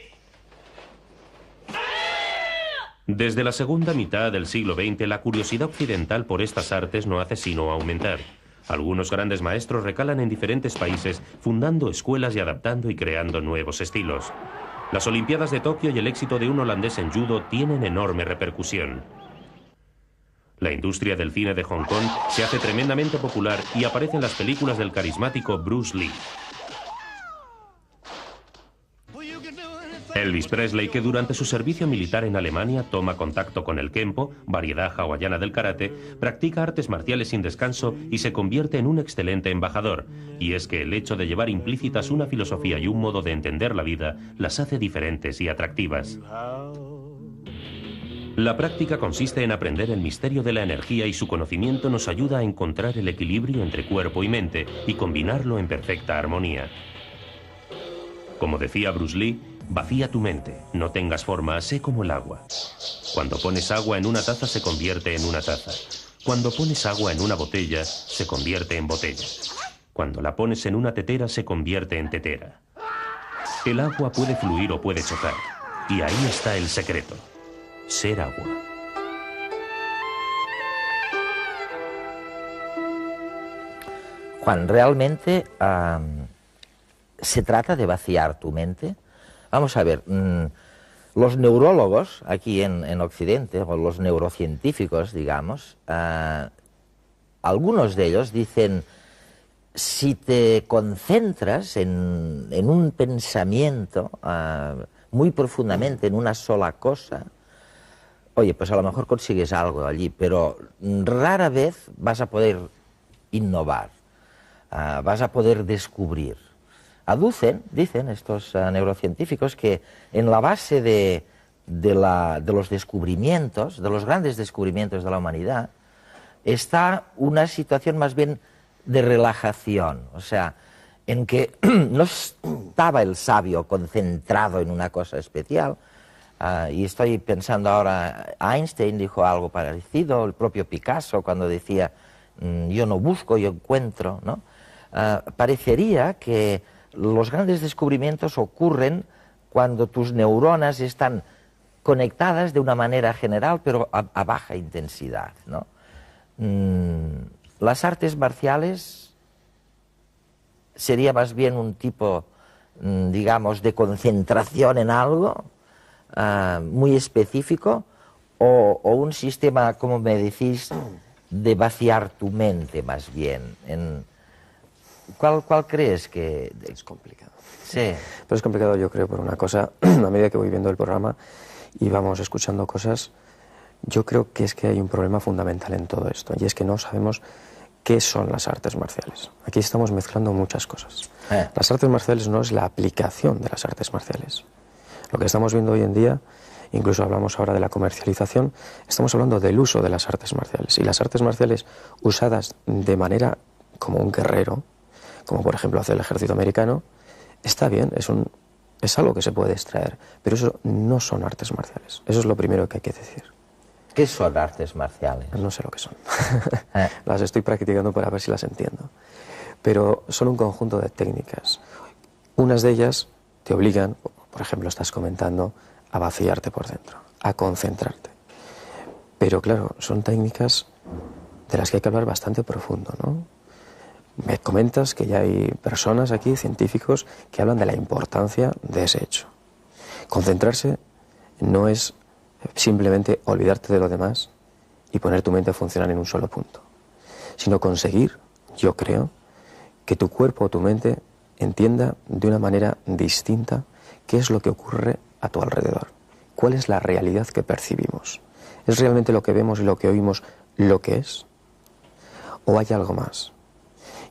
Desde la segunda mitad del siglo XX, la curiosidad occidental por estas artes no hace sino aumentar. Algunos grandes maestros recalan en diferentes países, fundando escuelas y adaptando y creando nuevos estilos. Las Olimpiadas de Tokio y el éxito de un holandés en judo tienen enorme repercusión. La industria del cine de Hong Kong se hace tremendamente popular y aparece en las películas del carismático Bruce Lee. Elvis Presley, que durante su servicio militar en Alemania toma contacto con el Kenpo, variedad hawaiana del karate, practica artes marciales sin descanso y se convierte en un excelente embajador. Y es que el hecho de llevar implícitas una filosofía y un modo de entender la vida las hace diferentes y atractivas. La práctica consiste en aprender el misterio de la energía y su conocimiento nos ayuda a encontrar el equilibrio entre cuerpo y mente y combinarlo en perfecta armonía. Como decía Bruce Lee, vacía tu mente, no tengas forma, sé como el agua. Cuando pones agua en una taza se convierte en una taza. Cuando pones agua en una botella se convierte en botella. Cuando la pones en una tetera se convierte en tetera. El agua puede fluir o puede chocar. Y ahí está el secreto. Ser agua. Juan, ¿realmente se trata de vaciar tu mente? Vamos a ver, los neurólogos aquí en Occidente, o los neurocientíficos, digamos, algunos de ellos dicen, si te concentras en un pensamiento muy profundamente en una sola cosa, oye, pues a lo mejor consigues algo allí, pero rara vez vas a poder innovar, vas a poder descubrir. Dicen estos neurocientíficos que en la base de los descubrimientos, de los grandes descubrimientos de la humanidad, está una situación más bien de relajación, o sea, en que no estaba el sabio concentrado en una cosa especial. Y estoy pensando ahora, Einstein dijo algo parecido, el propio Picasso cuando decía, yo no busco, yo encuentro, ¿no? parecería que los grandes descubrimientos ocurren cuando tus neuronas están conectadas de una manera general, pero a baja intensidad, ¿no? Las artes marciales sería más bien un tipo, digamos, de concentración en algo muy específico, o un sistema, como me decís, de vaciar tu mente más bien. ¿Cuál crees que...? Es complicado. Sí. Pero es complicado, yo creo, por una cosa, a medida que voy viendo el programa y vamos escuchando cosas, yo creo que es que hay un problema fundamental en todo esto, y es que no sabemos qué son las artes marciales. Aquí estamos mezclando muchas cosas. Las artes marciales no es la aplicación de las artes marciales. Lo que estamos viendo hoy en día, incluso hablamos ahora de la comercialización, estamos hablando del uso de las artes marciales. Y las artes marciales usadas de manera como un guerrero, como por ejemplo hace el ejército americano, está bien, es algo que se puede extraer, pero eso no son artes marciales. Eso es lo primero que hay que decir. ¿Qué son artes marciales? No sé lo que son. Las estoy practicando para ver si las entiendo. Pero son un conjunto de técnicas. Unas de ellas te obligan, por ejemplo, estás comentando, a vaciarte por dentro, a concentrarte. Pero claro, son técnicas de las que hay que hablar bastante profundo, ¿no? Me comentas que ya hay personas aquí, científicos, que hablan de la importancia de ese hecho. Concentrarse no es simplemente olvidarte de lo demás y poner tu mente a funcionar en un solo punto, sino conseguir, yo creo, que tu cuerpo o tu mente entienda de una manera distinta qué es lo que ocurre a tu alrededor, cuál es la realidad que percibimos. ¿Es realmente lo que vemos y lo que oímos lo que es? ¿O hay algo más?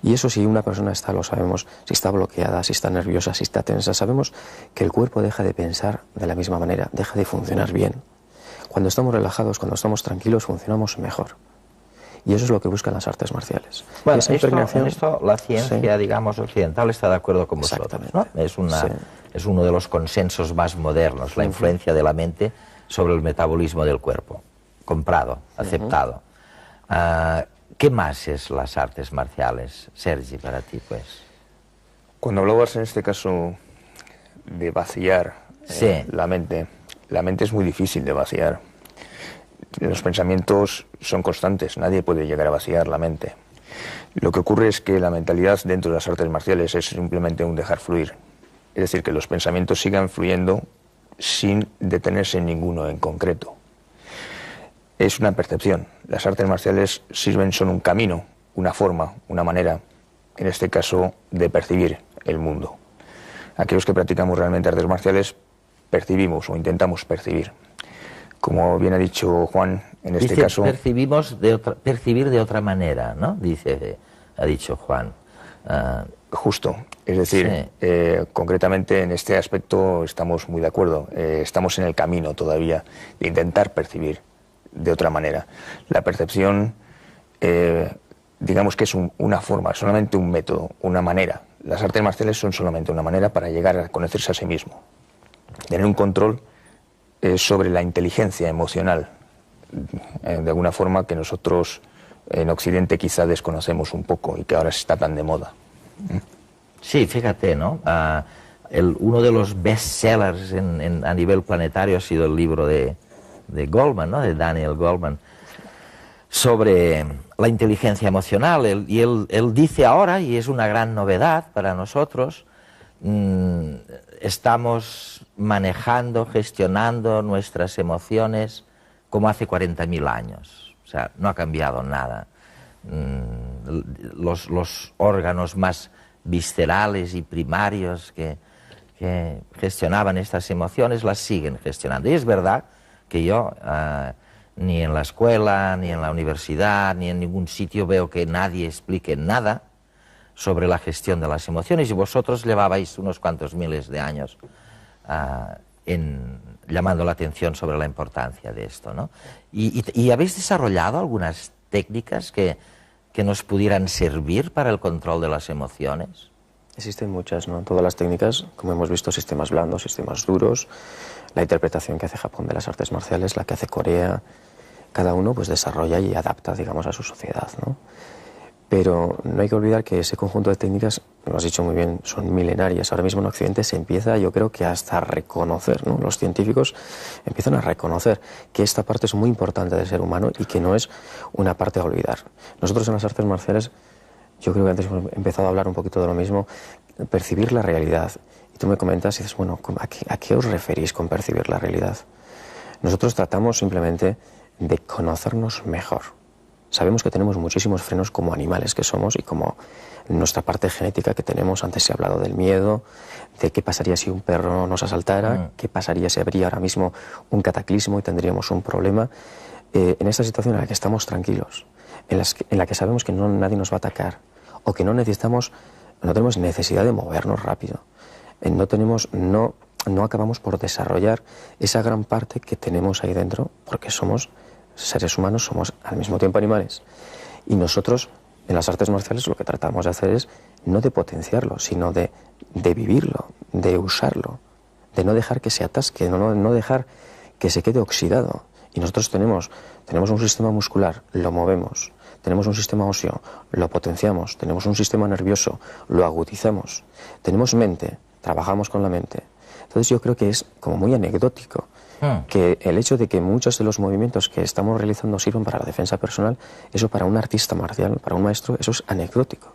Y eso, si una persona está, lo sabemos, si está bloqueada, si está nerviosa, si está tensa, sabemos que el cuerpo deja de pensar de la misma manera, deja de funcionar bien. Cuando estamos relajados, cuando estamos tranquilos, funcionamos mejor. Y eso es lo que buscan las artes marciales. Bueno, en esto la ciencia, sí, digamos, occidental está de acuerdo con vosotros, ¿no? Es uno de los consensos más modernos, la influencia de la mente sobre el metabolismo del cuerpo. Comprado, aceptado. ¿Qué más es las artes marciales, Sergi, para ti, pues? Cuando hablabas en este caso de vaciar la mente es muy difícil de vaciar. Los pensamientos son constantes, nadie puede llegar a vaciar la mente. Lo que ocurre es que la mentalidad dentro de las artes marciales es simplemente un dejar fluir. Es decir, que los pensamientos sigan fluyendo sin detenerse en ninguno en concreto. Es una percepción. Las artes marciales son un camino, una forma, una manera, en este caso, de percibir el mundo. Aquellos que practicamos realmente artes marciales percibimos o intentamos percibir. Como bien ha dicho Juan, en este caso... percibir de otra manera, ¿no? Ha dicho Juan. Justo. Es decir, concretamente en este aspecto estamos muy de acuerdo. Estamos en el camino todavía de intentar percibir de otra manera. La percepción, digamos que es una forma, solamente un método, una manera. Las artes marciales son solamente una manera para llegar a conocerse a sí mismo. Tener un control sobre la inteligencia emocional, de alguna forma que nosotros en Occidente quizá desconocemos un poco y que ahora está tan de moda. Sí, fíjate, ¿no? Uno de los bestsellers a nivel planetario ha sido el libro de Goleman, ¿no? De Daniel Goleman, sobre la inteligencia emocional. Él dice ahora, y es una gran novedad para nosotros, estamos manejando, gestionando nuestras emociones como hace 40.000 años. O sea, no ha cambiado nada. Los órganos más viscerales y primarios que gestionaban estas emociones las siguen gestionando. Y es verdad que yo ni en la escuela, ni en la universidad, ni en ningún sitio veo que nadie explique nada sobre la gestión de las emociones, y vosotros llevabais unos cuantos miles de años llamando la atención sobre la importancia de esto, ¿no? Y habéis desarrollado algunas técnicas que nos pudieran servir para el control de las emociones. Existen muchas, ¿no? Todas las técnicas, como hemos visto, sistemas blandos, sistemas duros, la interpretación que hace Japón de las artes marciales, la que hace Corea, cada uno pues desarrolla y adapta, digamos, a su sociedad, ¿no? Pero no hay que olvidar que ese conjunto de técnicas, lo has dicho muy bien, son milenarias. Ahora mismo en Occidente se empieza, yo creo que hasta a reconocer, ¿no? Los científicos empiezan a reconocer que esta parte es muy importante del ser humano y que no es una parte a olvidar. Nosotros en las artes marciales, yo creo que antes hemos empezado a hablar un poquito de lo mismo, percibir la realidad. Y tú me comentas y dices, bueno, ¿a qué os referís con percibir la realidad? Nosotros tratamos simplemente de conocernos mejor. Sabemos que tenemos muchísimos frenos como animales que somos y como nuestra parte genética que tenemos. Antes se ha hablado del miedo, de qué pasaría si un perro nos asaltara, qué pasaría si habría ahora mismo un cataclismo y tendríamos un problema. En esta situación en la que estamos tranquilos, en la que sabemos que nadie nos va a atacar o que no tenemos necesidad de movernos rápido, no acabamos por desarrollar esa gran parte que tenemos ahí dentro, porque somos seres humanos, somos al mismo tiempo animales. Y nosotros, en las artes marciales, lo que tratamos de hacer es no de potenciarlo, sino de vivirlo, de usarlo, de no dejar que se atasque, no dejar que se quede oxidado. Y nosotros tenemos un sistema muscular, lo movemos, tenemos un sistema óseo, lo potenciamos, tenemos un sistema nervioso, lo agudizamos, tenemos mente, trabajamos con la mente. Entonces yo creo que es como muy anecdótico que el hecho de que muchos de los movimientos que estamos realizando sirven para la defensa personal, eso para un artista marcial, para un maestro, eso es anecdótico.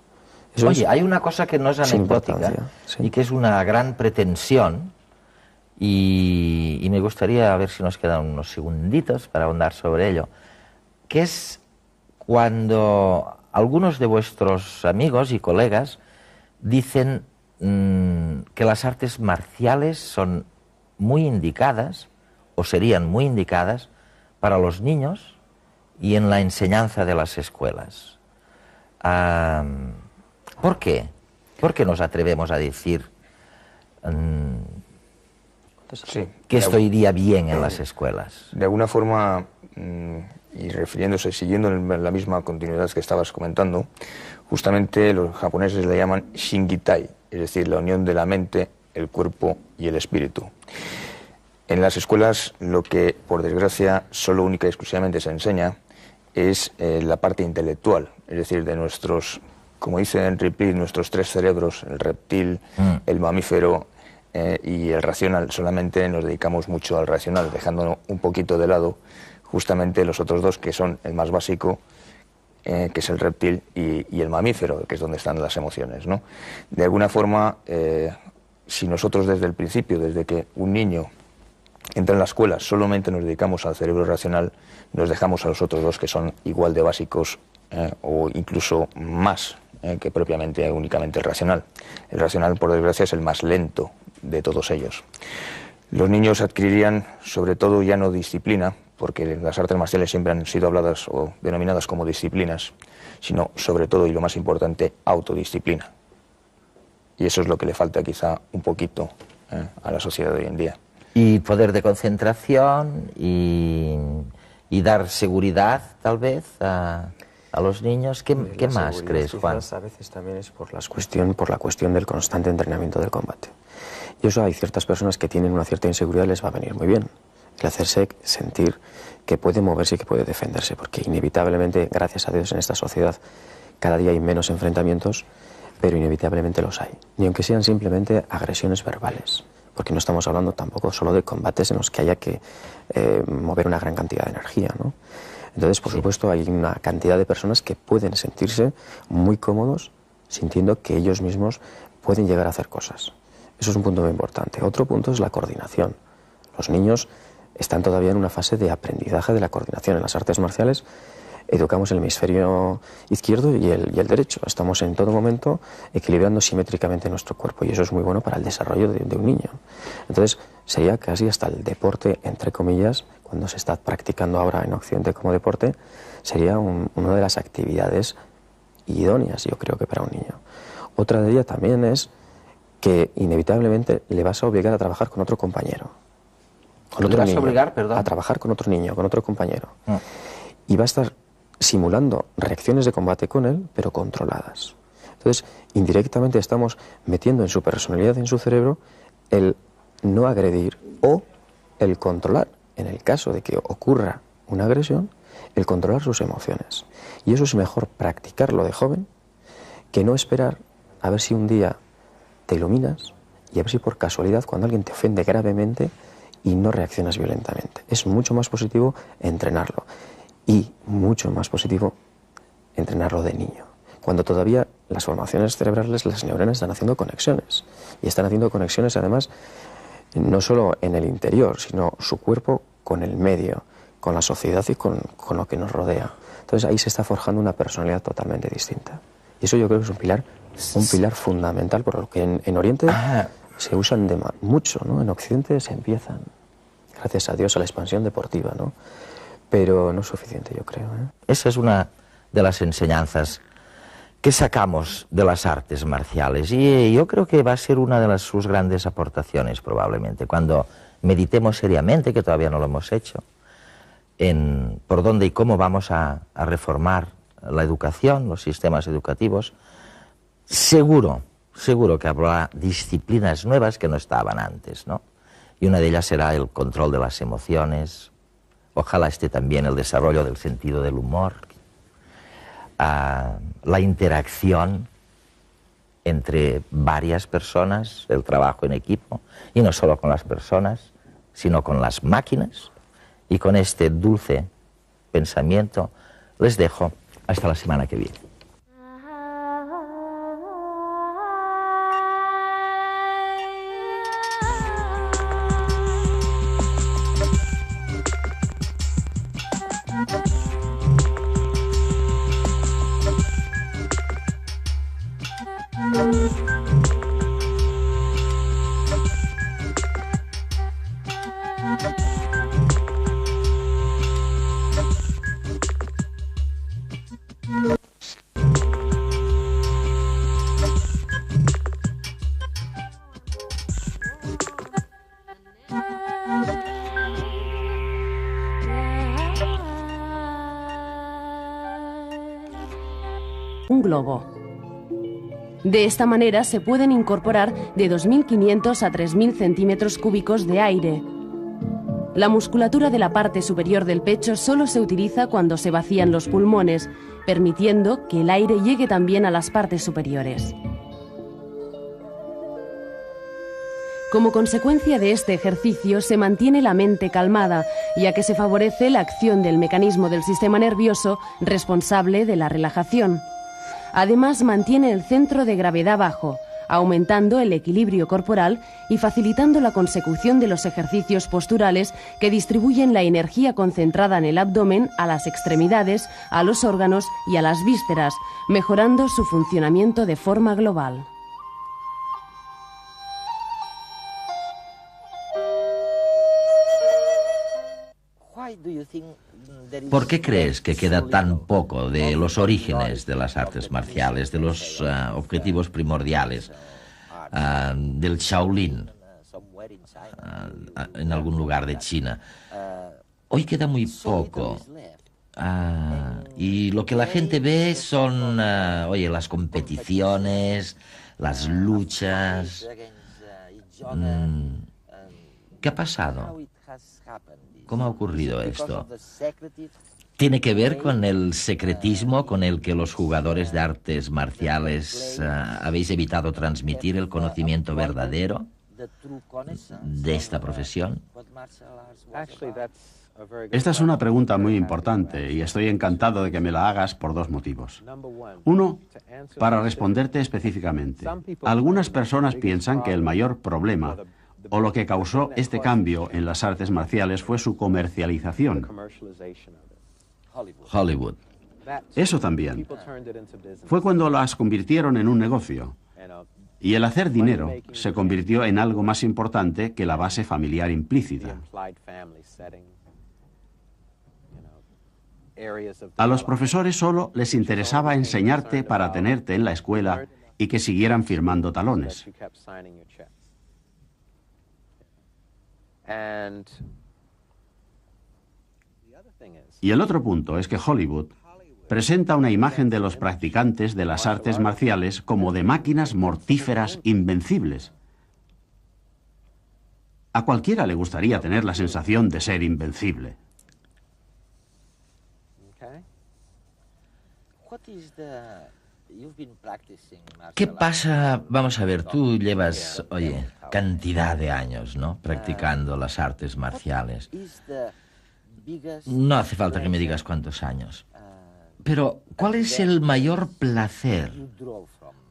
Eso Oye, hay una cosa que no es anecdótica sí. y que es una gran pretensión y me gustaría, a ver si nos quedan unos segunditos para ahondar sobre ello, que es cuando algunos de vuestros amigos y colegas dicen que las artes marciales son muy indicadas o serían muy indicadas para los niños y en la enseñanza de las escuelas. ¿Por qué? ¿Por qué nos atrevemos a decir que esto iría bien en las escuelas? De alguna forma, y refiriéndose, siguiendo en la misma continuidad que estabas comentando, justamente los japoneses le llaman Shingitai, es decir, la unión de la mente, el cuerpo y el espíritu. En las escuelas lo que, por desgracia, solo única y exclusivamente se enseña es la parte intelectual, es decir, de nuestros, como dice Henry Pitt, nuestros tres cerebros, el reptil, el mamífero y el racional. Solamente nos dedicamos mucho al racional, dejando un poquito de lado justamente los otros dos, que son el más básico, que es el reptil, y el mamífero, que es donde están las emociones, ¿no? De alguna forma, si nosotros desde el principio, desde que un niño entra en la escuela, solamente nos dedicamos al cerebro racional, nos dejamos a los otros dos que son igual de básicos o incluso más que propiamente únicamente el racional. El racional, por desgracia, es el más lento de todos ellos. Los niños adquirirían, sobre todo, ya no disciplina, porque las artes marciales siempre han sido habladas o denominadas como disciplinas, sino, sobre todo, y lo más importante, autodisciplina. Y eso es lo que le falta quizá un poquito a la sociedad de hoy en día. Y poder de concentración y dar seguridad, tal vez, a los niños. ¿Qué más crees, Juan? A veces también es por la cuestión del constante entrenamiento del combate. Y eso hay ciertas personas que tienen una cierta inseguridad, les va a venir muy bien. El hacerse sentir que puede moverse y que puede defenderse, porque inevitablemente, gracias a Dios, en esta sociedad cada día hay menos enfrentamientos, pero inevitablemente los hay. Ni aunque sean simplemente agresiones verbales, porque no estamos hablando tampoco solo de combates en los que haya que mover una gran cantidad de energía, ¿no? Entonces, por supuesto, hay una cantidad de personas que pueden sentirse muy cómodos sintiendo que ellos mismos pueden llegar a hacer cosas. Eso es un punto muy importante. Otro punto es la coordinación. Los niños están todavía en una fase de aprendizaje de la coordinación. En las artes marciales educamos el hemisferio izquierdo y el derecho. Estamos en todo momento equilibrando simétricamente nuestro cuerpo y eso es muy bueno para el desarrollo de un niño. Entonces, sería casi hasta el deporte, entre comillas, cuando se está practicando ahora en Occidente como deporte, sería una de las actividades idóneas, yo creo que para un niño. Otra de ellas también es que inevitablemente le vas a obligar a trabajar con otro compañero. Con otro niño, a trabajar con otro niño, con otro compañero. Y va a estar simulando reacciones de combate con él, pero controladas. Entonces, indirectamente estamos metiendo en su personalidad, en su cerebro, el no agredir o el controlar. En el caso de que ocurra una agresión, el controlar sus emociones. Y eso es mejor practicarlo de joven que no esperar a ver si un día te iluminas y a ver si por casualidad cuando alguien te ofende gravemente y no reaccionas violentamente. Es mucho más positivo entrenarlo y mucho más positivo entrenarlo de niño. Cuando todavía las formaciones cerebrales, las neuronas están haciendo conexiones. Y están haciendo conexiones además no solo en el interior, sino su cuerpo con el medio, con la sociedad y con lo que nos rodea. Entonces ahí se está forjando una personalidad totalmente distinta. Y eso yo creo que es un pilar fundamental, por lo que en Oriente se usan mucho, ¿no? En Occidente se empiezan, gracias a Dios, a la expansión deportiva, ¿no? Pero no es suficiente, yo creo, ¿eh? Esa es una de las enseñanzas que sacamos de las artes marciales y yo creo que va a ser una de sus grandes aportaciones probablemente, cuando meditemos seriamente, que todavía no lo hemos hecho, en por dónde y cómo vamos a reformar la educación, los sistemas educativos. Seguro que habrá disciplinas nuevas que no estaban antes, ¿no? Y una de ellas será el control de las emociones, ojalá esté también el desarrollo del sentido del humor, la interacción entre varias personas, el trabajo en equipo, y no solo con las personas, sino con las máquinas. Y con este dulce pensamiento les dejo hasta la semana que viene. Un globo. De esta manera se pueden incorporar de 2.500 a 3.000 centímetros cúbicos de aire. La musculatura de la parte superior del pecho solo se utiliza cuando se vacían los pulmones, permitiendo que el aire llegue también a las partes superiores. Como consecuencia de este ejercicio se mantiene la mente calmada, ya que se favorece la acción del mecanismo del sistema nervioso responsable de la relajación. Además, mantiene el centro de gravedad bajo, aumentando el equilibrio corporal y facilitando la consecución de los ejercicios posturales que distribuyen la energía concentrada en el abdomen a las extremidades, a los órganos y a las vísceras, mejorando su funcionamiento de forma global. ¿Por qué crees que queda tan poco de los orígenes de las artes marciales, de los objetivos primordiales, del Shaolin, en algún lugar de China? Hoy queda muy poco. Y lo que la gente ve son, las competiciones, las luchas. ¿Qué ha pasado? ¿Cómo ha ocurrido esto? ¿Tiene que ver con el secretismo con el que los jugadores de artes marciales habéis evitado transmitir el conocimiento verdadero de esta profesión? Esta es una pregunta muy importante y estoy encantado de que me la hagas por dos motivos. Uno, para responderte específicamente. Algunas personas piensan que el mayor problema o lo que causó este cambio en las artes marciales fue su comercialización. Hollywood. Eso también. Fue cuando las convirtieron en un negocio. Y el hacer dinero se convirtió en algo más importante que la base familiar implícita. A los profesores solo les interesaba enseñarte para tenerte en la escuela y que siguieran firmando talones. Y el otro punto es que Hollywood presenta una imagen de los practicantes de las artes marciales como de máquinas mortíferas invencibles. A cualquiera le gustaría tener la sensación de ser invencible. ¿Qué pasa? Vamos a ver, tú llevas, oye, cantidad de años, ¿no?, practicando las artes marciales. No hace falta que me digas cuántos años. Pero, ¿cuál es el mayor placer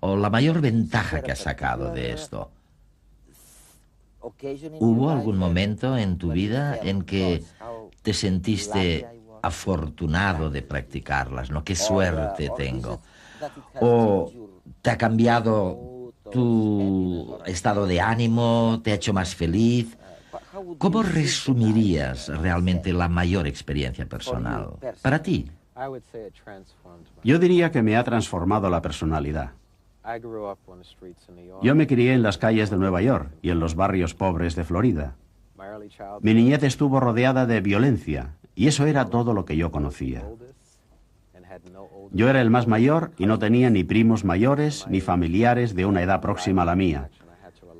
o la mayor ventaja que has sacado de esto? ¿Hubo algún momento en tu vida en que te sentiste afortunado de practicarlas, ¿no? ¡Qué suerte tengo! ¿O te ha cambiado tu estado de ánimo, te ha hecho más feliz? ¿Cómo resumirías realmente la mayor experiencia personal para ti? Yo diría que me ha transformado la personalidad. Yo me crié en las calles de Nueva York y en los barrios pobres de Florida. Mi niñez estuvo rodeada de violencia y eso era todo lo que yo conocía. Yo era el más mayor y no tenía ni primos mayores ni familiares de una edad próxima a la mía.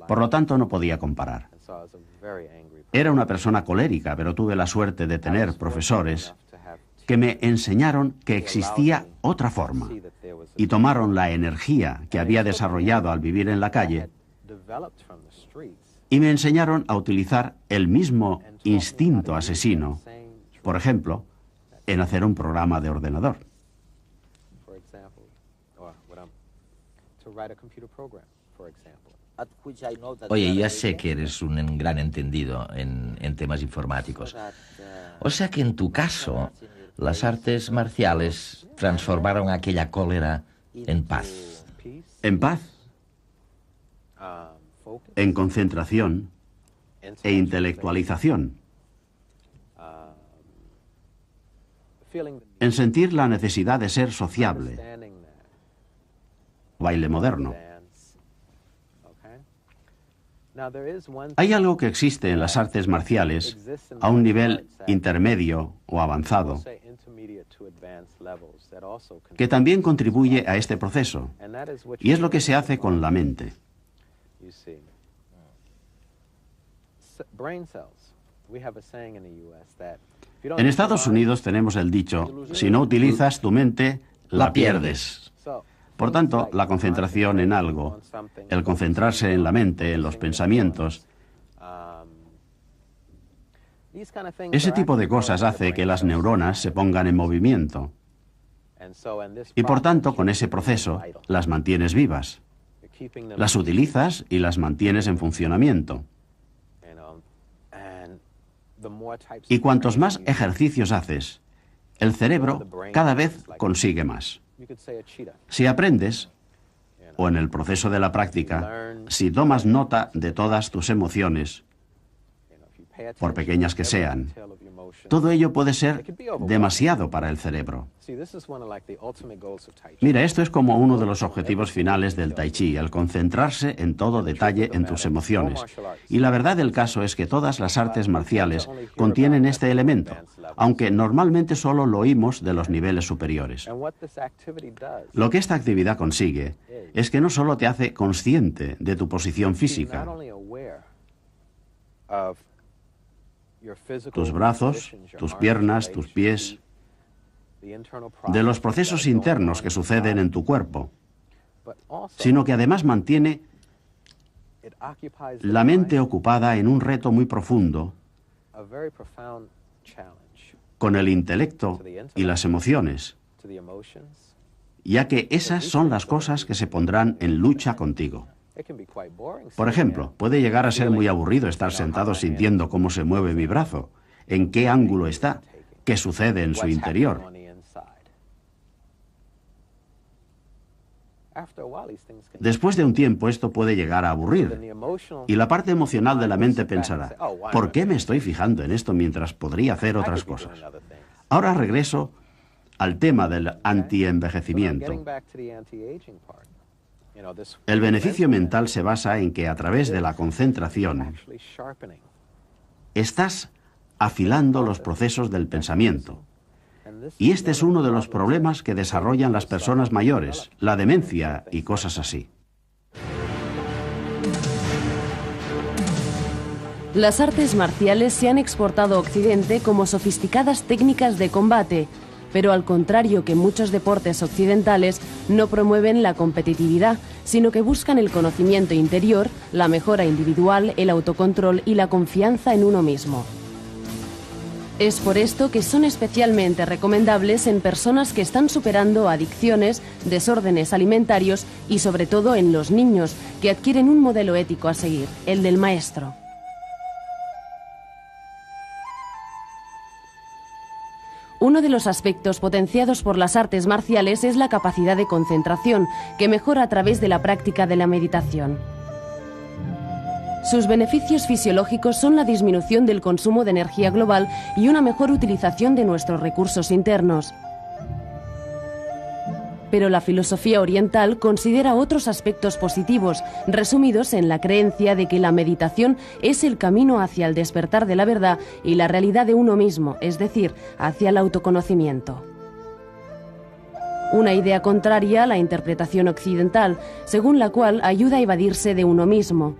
Por lo tanto, no podía comparar. Era una persona colérica, pero tuve la suerte de tener profesores que me enseñaron que existía otra forma y tomaron la energía que había desarrollado al vivir en la calle y me enseñaron a utilizar el mismo instinto asesino, por ejemplo, en hacer un programa de ordenador. Oye, ya sé que eres un gran entendido en temas informáticos. O sea que en tu caso, las artes marciales transformaron aquella cólera en paz. En paz, en concentración e intelectualización. En sentir la necesidad de ser sociable. Baile moderno. Hay algo que existe en las artes marciales a un nivel intermedio o avanzado que también contribuye a este proceso, y es lo que se hace con la mente. En Estados Unidos tenemos el dicho, si no utilizas tu mente, la pierdes. Por tanto, la concentración en algo, el concentrarse en la mente, en los pensamientos, ese tipo de cosas hace que las neuronas se pongan en movimiento. Y por tanto, con ese proceso, las mantienes vivas. Las utilizas y las mantienes en funcionamiento. Y cuantos más ejercicios haces, el cerebro cada vez consigue más. Si aprendes, o en el proceso de la práctica, si tomas nota de todas tus emociones, por pequeñas que sean, todo ello puede ser demasiado para el cerebro. Mira, esto es como uno de los objetivos finales del Tai Chi, el concentrarse en todo detalle en tus emociones. Y la verdad del caso es que todas las artes marciales contienen este elemento, aunque normalmente solo lo oímos de los niveles superiores. Lo que esta actividad consigue es que no solo te hace consciente de tu posición física, tus brazos, tus piernas, tus pies, de los procesos internos que suceden en tu cuerpo, sino que además mantiene la mente ocupada en un reto muy profundo con el intelecto y las emociones, ya que esas son las cosas que se pondrán en lucha contigo. Por ejemplo, puede llegar a ser muy aburrido estar sentado sintiendo cómo se mueve mi brazo, en qué ángulo está, qué sucede en su interior. Después de un tiempo esto puede llegar a aburrir, y la parte emocional de la mente pensará, ¿por qué me estoy fijando en esto mientras podría hacer otras cosas? Ahora regreso al tema del anti-envejecimiento. El beneficio mental se basa en que a través de la concentración estás afilando los procesos del pensamiento. Y este es uno de los problemas que desarrollan las personas mayores, la demencia y cosas así. Las artes marciales se han exportado a Occidente como sofisticadas técnicas de combate, pero al contrario que muchos deportes occidentales, no promueven la competitividad, sino que buscan el conocimiento interior, la mejora individual, el autocontrol y la confianza en uno mismo. Es por esto que son especialmente recomendables en personas que están superando adicciones, desórdenes alimentarios y sobre todo en los niños, que adquieren un modelo ético a seguir, el del maestro. Uno de los aspectos potenciados por las artes marciales es la capacidad de concentración, que mejora a través de la práctica de la meditación. Sus beneficios fisiológicos son la disminución del consumo de energía global y una mejor utilización de nuestros recursos internos. Pero la filosofía oriental considera otros aspectos positivos, resumidos en la creencia de que la meditación es el camino hacia el despertar de la verdad y la realidad de uno mismo, es decir, hacia el autoconocimiento. Una idea contraria a la interpretación occidental, según la cual ayuda a evadirse de uno mismo.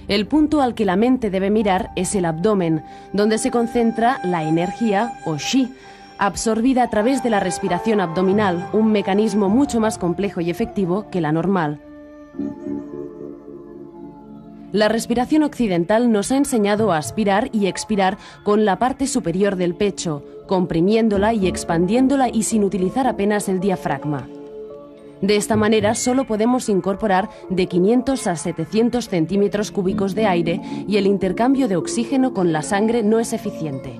El punto al que la mente debe mirar es el abdomen, donde se concentra la energía, o Shi, absorbida a través de la respiración abdominal, un mecanismo mucho más complejo y efectivo que la normal. La respiración occidental nos ha enseñado a aspirar y expirar con la parte superior del pecho, comprimiéndola y expandiéndola y sin utilizar apenas el diafragma. De esta manera solo podemos incorporar de 500 a 700 centímetros cúbicos de aire y el intercambio de oxígeno con la sangre no es eficiente.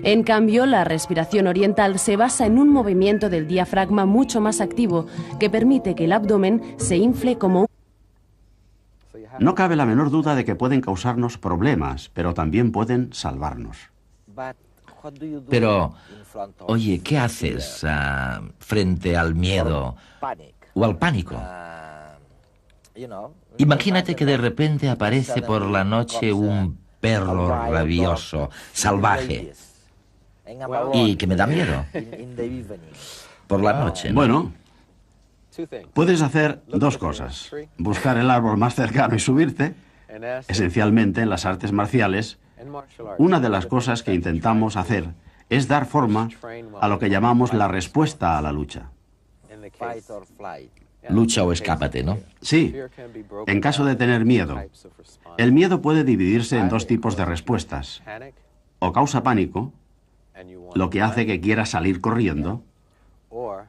En cambio, la respiración oriental se basa en un movimiento del diafragma mucho más activo que permite que el abdomen se infle como un... No cabe la menor duda de que pueden causarnos problemas, pero también pueden salvarnos. Pero, oye, ¿qué haces frente al miedo o al pánico? Imagínate que de repente aparece por la noche un perro rabioso, salvaje, y que me da miedo. Por la noche, ¿no? Bueno, puedes hacer dos cosas. Buscar el árbol más cercano y subirte. Esencialmente, en las artes marciales, una de las cosas que intentamos hacer es dar forma a lo que llamamos la respuesta a la lucha. Lucha o escápate, ¿no? Sí, en caso de tener miedo. El miedo puede dividirse en dos tipos de respuestas. O causa pánico, lo que hace que quieras salir corriendo, o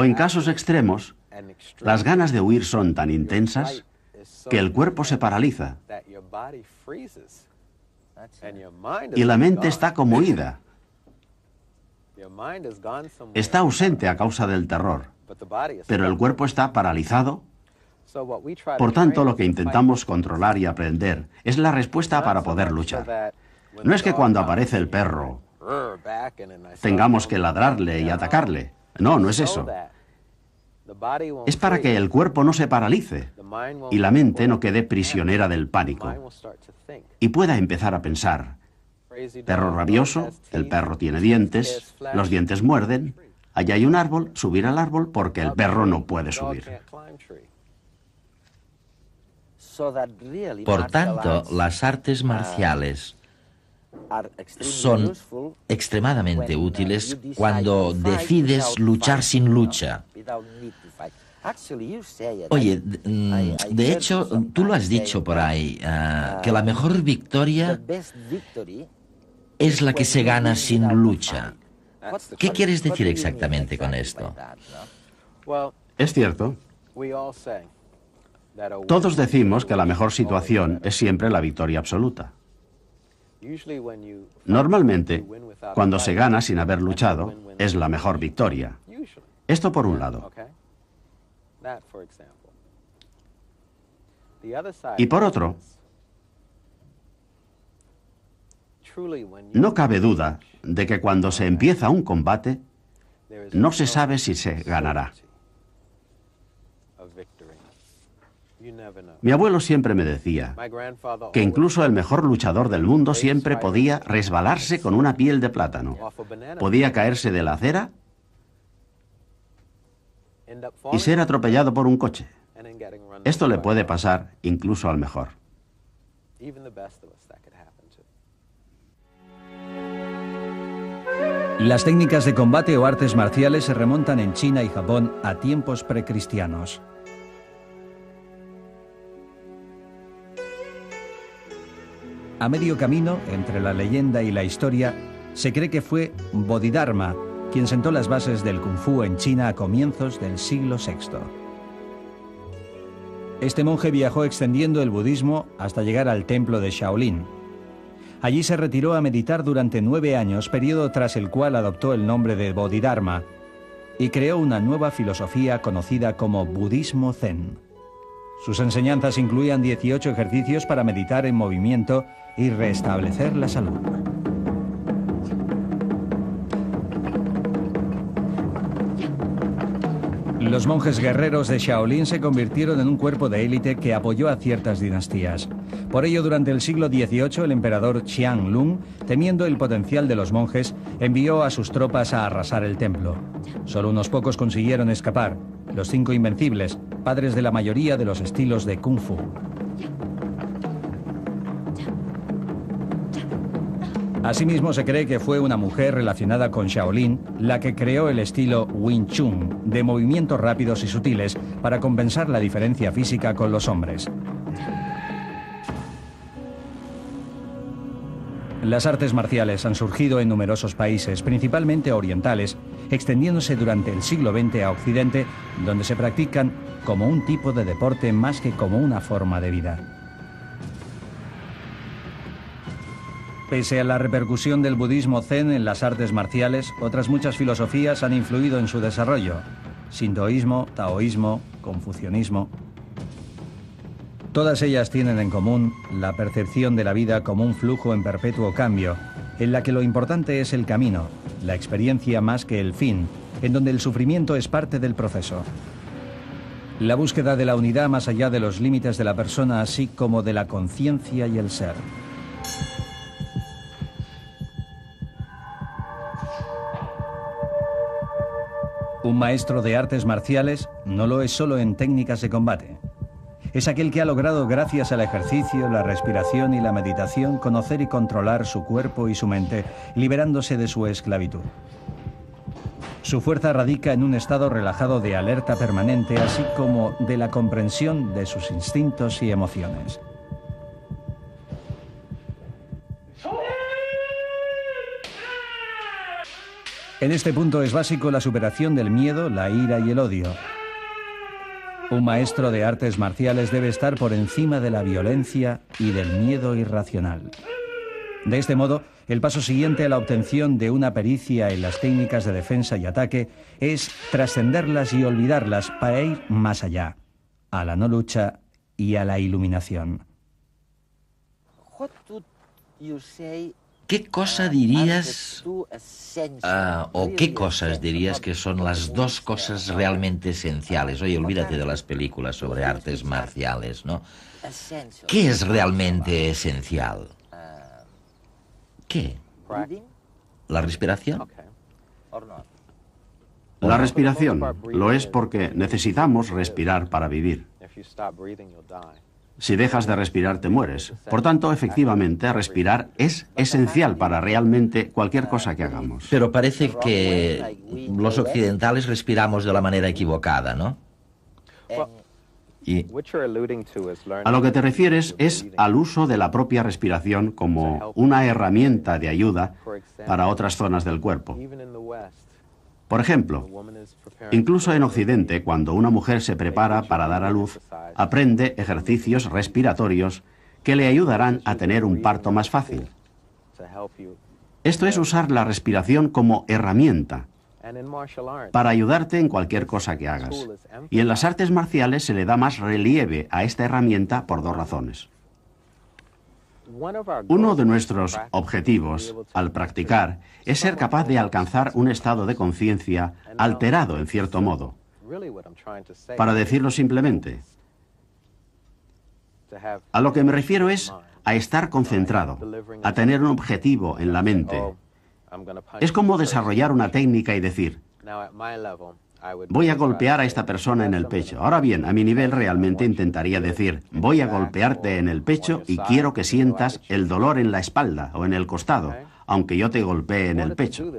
en casos extremos, las ganas de huir son tan intensas que el cuerpo se paraliza y la mente está como ida. Está ausente a causa del terror, pero el cuerpo está paralizado. Por tanto, lo que intentamos controlar y aprender es la respuesta para poder luchar. No es que cuando aparece el perro tengamos que ladrarle y atacarle. No, no es eso. Es para que el cuerpo no se paralice y la mente no quede prisionera del pánico y pueda empezar a pensar: perro rabioso, el perro tiene dientes, los dientes muerden, allá hay un árbol, subir al árbol porque el perro no puede subir. Por tanto, las artes marciales son extremadamente útiles cuando decides luchar sin lucha. Oye, de hecho, tú lo has dicho por ahí, que la mejor victoria es la que se gana sin lucha. ¿Qué quieres decir exactamente con esto? Es cierto. Todos decimos que la mejor situación es siempre la victoria absoluta. Normalmente, cuando se gana sin haber luchado, es la mejor victoria. Esto por un lado. Y por otro, no cabe duda de que cuando se empieza un combate, no se sabe si se ganará. Mi abuelo siempre me decía que incluso el mejor luchador del mundo siempre podía resbalarse con una piel de plátano, podía caerse de la acera y ser atropellado por un coche. Esto le puede pasar incluso al mejor. Las técnicas de combate o artes marciales se remontan en China y Japón a tiempos precristianos. A medio camino entre la leyenda y la historia, se cree que fue Bodhidharma quien sentó las bases del Kung Fu en China a comienzos del siglo VI. Este monje viajó extendiendo el budismo hasta llegar al templo de Shaolin. Allí se retiró a meditar durante 9 años, periodo tras el cual adoptó el nombre de Bodhidharma y creó una nueva filosofía conocida como budismo zen. Sus enseñanzas incluían 18 ejercicios para meditar en movimiento y restablecer la salud. Los monjes guerreros de Shaolin se convirtieron en un cuerpo de élite que apoyó a ciertas dinastías. Por ello, durante el siglo XVIII, el emperador Qianlong, temiendo el potencial de los monjes, envió a sus tropas a arrasar el templo. Solo unos pocos consiguieron escapar, los 5 invencibles, padres de la mayoría de los estilos de Kung Fu. Asimismo, se cree que fue una mujer relacionada con Shaolin la que creó el estilo Wing Chun, de movimientos rápidos y sutiles, para compensar la diferencia física con los hombres. Las artes marciales han surgido en numerosos países, principalmente orientales, extendiéndose durante el siglo XX a Occidente, donde se practican como un tipo de deporte más que como una forma de vida. Pese a la repercusión del budismo zen en las artes marciales, otras muchas filosofías han influido en su desarrollo: sintoísmo, taoísmo, confucianismo. Todas ellas tienen en común la percepción de la vida como un flujo en perpetuo cambio, en la que lo importante es el camino, la experiencia más que el fin, en donde el sufrimiento es parte del proceso. La búsqueda de la unidad más allá de los límites de la persona, así como de la conciencia y el ser. Un maestro de artes marciales no lo es solo en técnicas de combate. Es aquel que ha logrado, gracias al ejercicio, la respiración y la meditación, conocer y controlar su cuerpo y su mente, liberándose de su esclavitud. Su fuerza radica en un estado relajado de alerta permanente, así como de la comprensión de sus instintos y emociones. En este punto es básico la superación del miedo, la ira y el odio. Un maestro de artes marciales debe estar por encima de la violencia y del miedo irracional. De este modo, el paso siguiente a la obtención de una pericia en las técnicas de defensa y ataque es trascenderlas y olvidarlas para ir más allá, a la no lucha y a la iluminación. ¿Qué cosa dirías, o qué cosas dirías que son las 2 cosas realmente esenciales? Oye, olvídate de las películas sobre artes marciales, ¿no? ¿Qué es realmente esencial? ¿Qué? ¿La respiración? La respiración lo es porque necesitamos respirar para vivir. Si dejas de respirar, te mueres. Por tanto, efectivamente, respirar es esencial para realmente cualquier cosa que hagamos. Pero parece que los occidentales respiramos de la manera equivocada, ¿no? Y a lo que te refieres es al uso de la propia respiración como una herramienta de ayuda para otras zonas del cuerpo. Por ejemplo, incluso en Occidente, cuando una mujer se prepara para dar a luz, aprende ejercicios respiratorios que le ayudarán a tener un parto más fácil. Esto es usar la respiración como herramienta para ayudarte en cualquier cosa que hagas. Y en las artes marciales se le da más relieve a esta herramienta por 2 razones. Uno de nuestros objetivos al practicar es ser capaz de alcanzar un estado de conciencia alterado en cierto modo. Para decirlo simplemente, a lo que me refiero es a estar concentrado, a tener un objetivo en la mente. Es como desarrollar una técnica y decir: voy a golpear a esta persona en el pecho. Ahora bien, a mi nivel realmente intentaría decir: voy a golpearte en el pecho y quiero que sientas el dolor en la espalda o en el costado. aunque yo te golpee en el pecho.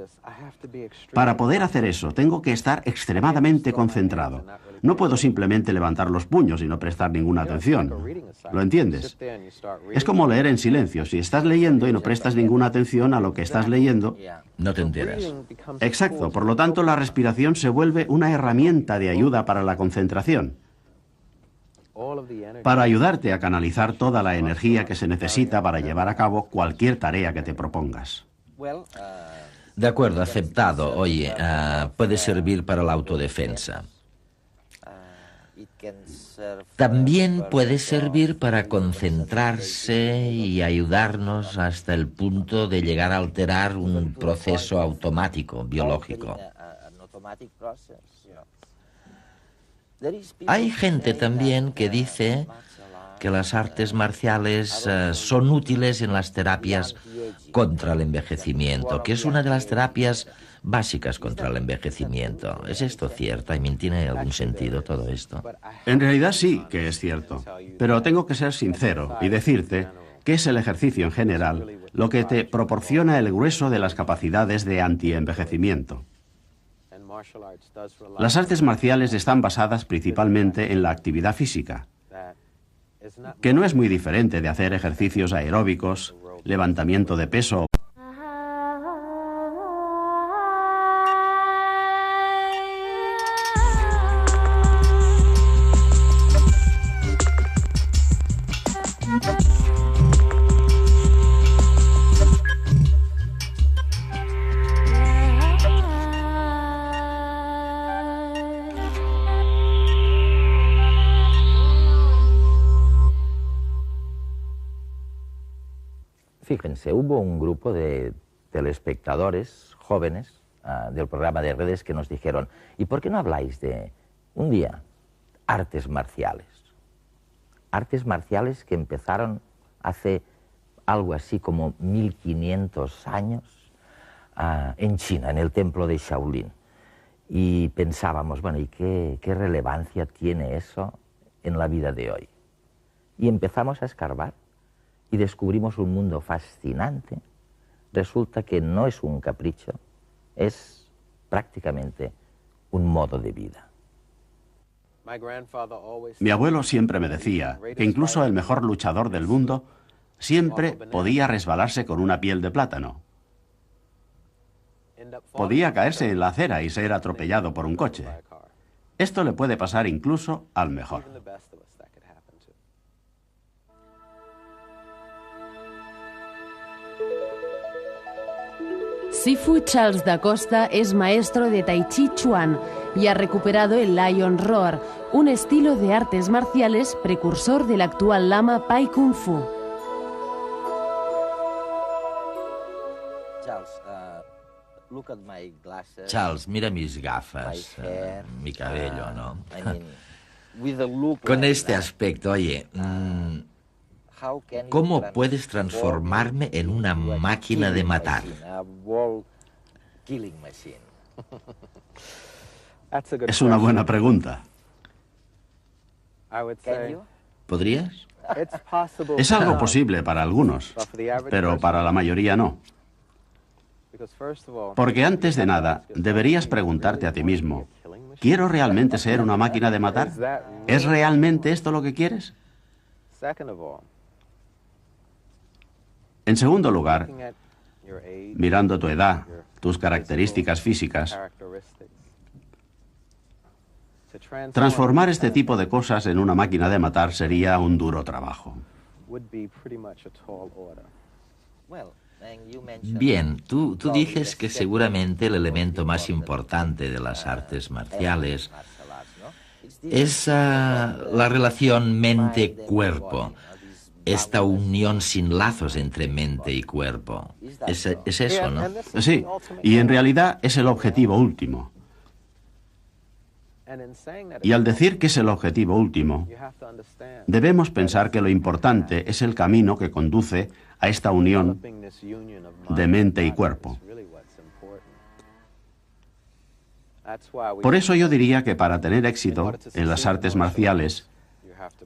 Para poder hacer eso, tengo que estar extremadamente concentrado. No puedo simplemente levantar los puños y no prestar ninguna atención. ¿Lo entiendes? Es como leer en silencio. Si estás leyendo y no prestas ninguna atención a lo que estás leyendo, no te enteras. Exacto. Por lo tanto, la respiración se vuelve una herramienta de ayuda para la concentración, para ayudarte a canalizar toda la energía que se necesita para llevar a cabo cualquier tarea que te propongas. De acuerdo, aceptado. Oye, puede servir para la autodefensa. También puede servir para concentrarse y ayudarnos hasta el punto de llegar a alterar un proceso automático, biológico. Hay gente también que dice que las artes marciales son útiles en las terapias contra el envejecimiento, que es una de las terapias básicas contra el envejecimiento. ¿Es esto cierto? I mean, ¿tiene algún sentido todo esto? En realidad sí que es cierto, pero tengo que ser sincero y decirte que es el ejercicio en general lo que te proporciona el grueso de las capacidades de antienvejecimiento. Las artes marciales están basadas principalmente en la actividad física, que no es muy diferente de hacer ejercicios aeróbicos, levantamiento de peso. Fíjense, hubo un grupo de telespectadores jóvenes del programa de redes que nos dijeron, ¿y por qué no habláis de, un día, artes marciales? Artes marciales que empezaron hace algo así como 1500 años en China, en el templo de Shaolin. Y pensábamos, bueno, ¿y qué relevancia tiene eso en la vida de hoy? Y empezamos a escarbar. Y descubrimos un mundo fascinante. Resulta que no es un capricho, es prácticamente un modo de vida. Mi abuelo siempre me decía que incluso el mejor luchador del mundo siempre podía resbalarse con una piel de plátano. Podía caerse en la acera y ser atropellado por un coche. Esto le puede pasar incluso al mejor. Sifu Charles da Costa es maestro de Tai Chi Chuan y ha recuperado el Lion Roar, un estilo de artes marciales precursor del actual lama Pai Kung Fu. Charles, mira mis gafas, mi cabello, ¿no? Con este aspecto, oye, ¿cómo puedes transformarme en una máquina de matar? Es una buena pregunta. ¿Podrías? Es algo posible para algunos, pero para la mayoría no. Porque antes de nada, deberías preguntarte a ti mismo, ¿quiero realmente ser una máquina de matar? ¿Es realmente esto lo que quieres? En segundo lugar, mirando tu edad, tus características físicas, transformar este tipo de cosas en una máquina de matar sería un duro trabajo. Bien, tú dices que seguramente el elemento más importante de las artes marciales es la relación mente-cuerpo. Esta unión sin lazos entre mente y cuerpo. Es eso, ¿no? Sí, y en realidad es el objetivo último. Y al decir que es el objetivo último, debemos pensar que lo importante es el camino que conduce a esta unión de mente y cuerpo. Por eso yo diría que para tener éxito en las artes marciales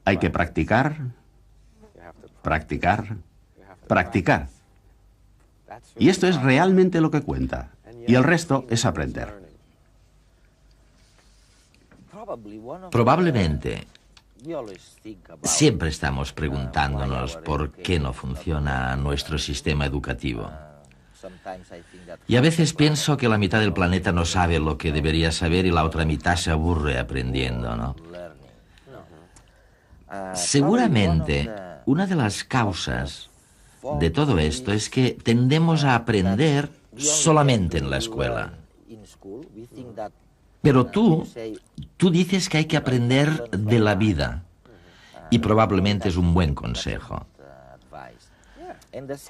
hay que practicar, practicar, practicar. Y esto es realmente lo que cuenta. Y el resto es aprender. Probablemente siempre estamos preguntándonos por qué no funciona nuestro sistema educativo. Y a veces pienso que la mitad del planeta no sabe lo que debería saber y la otra mitad se aburre aprendiendo, ¿no? Seguramente una de las causas de todo esto es que tendemos a aprender solamente en la escuela. Pero tú dices que hay que aprender de la vida y probablemente es un buen consejo.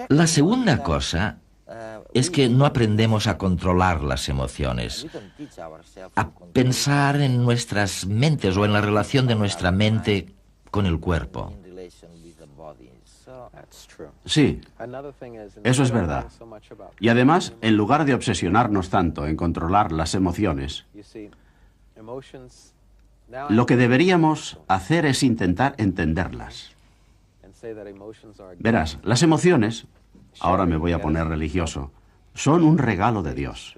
La segunda cosa es que no aprendemos a controlar las emociones, a pensar en nuestras mentes o en la relación de nuestra mente con el cuerpo. Sí, eso es verdad. Y además, en lugar de obsesionarnos tanto en controlar las emociones, lo que deberíamos hacer es intentar entenderlas. Verás, las emociones, ahora me voy a poner religioso, son un regalo de Dios.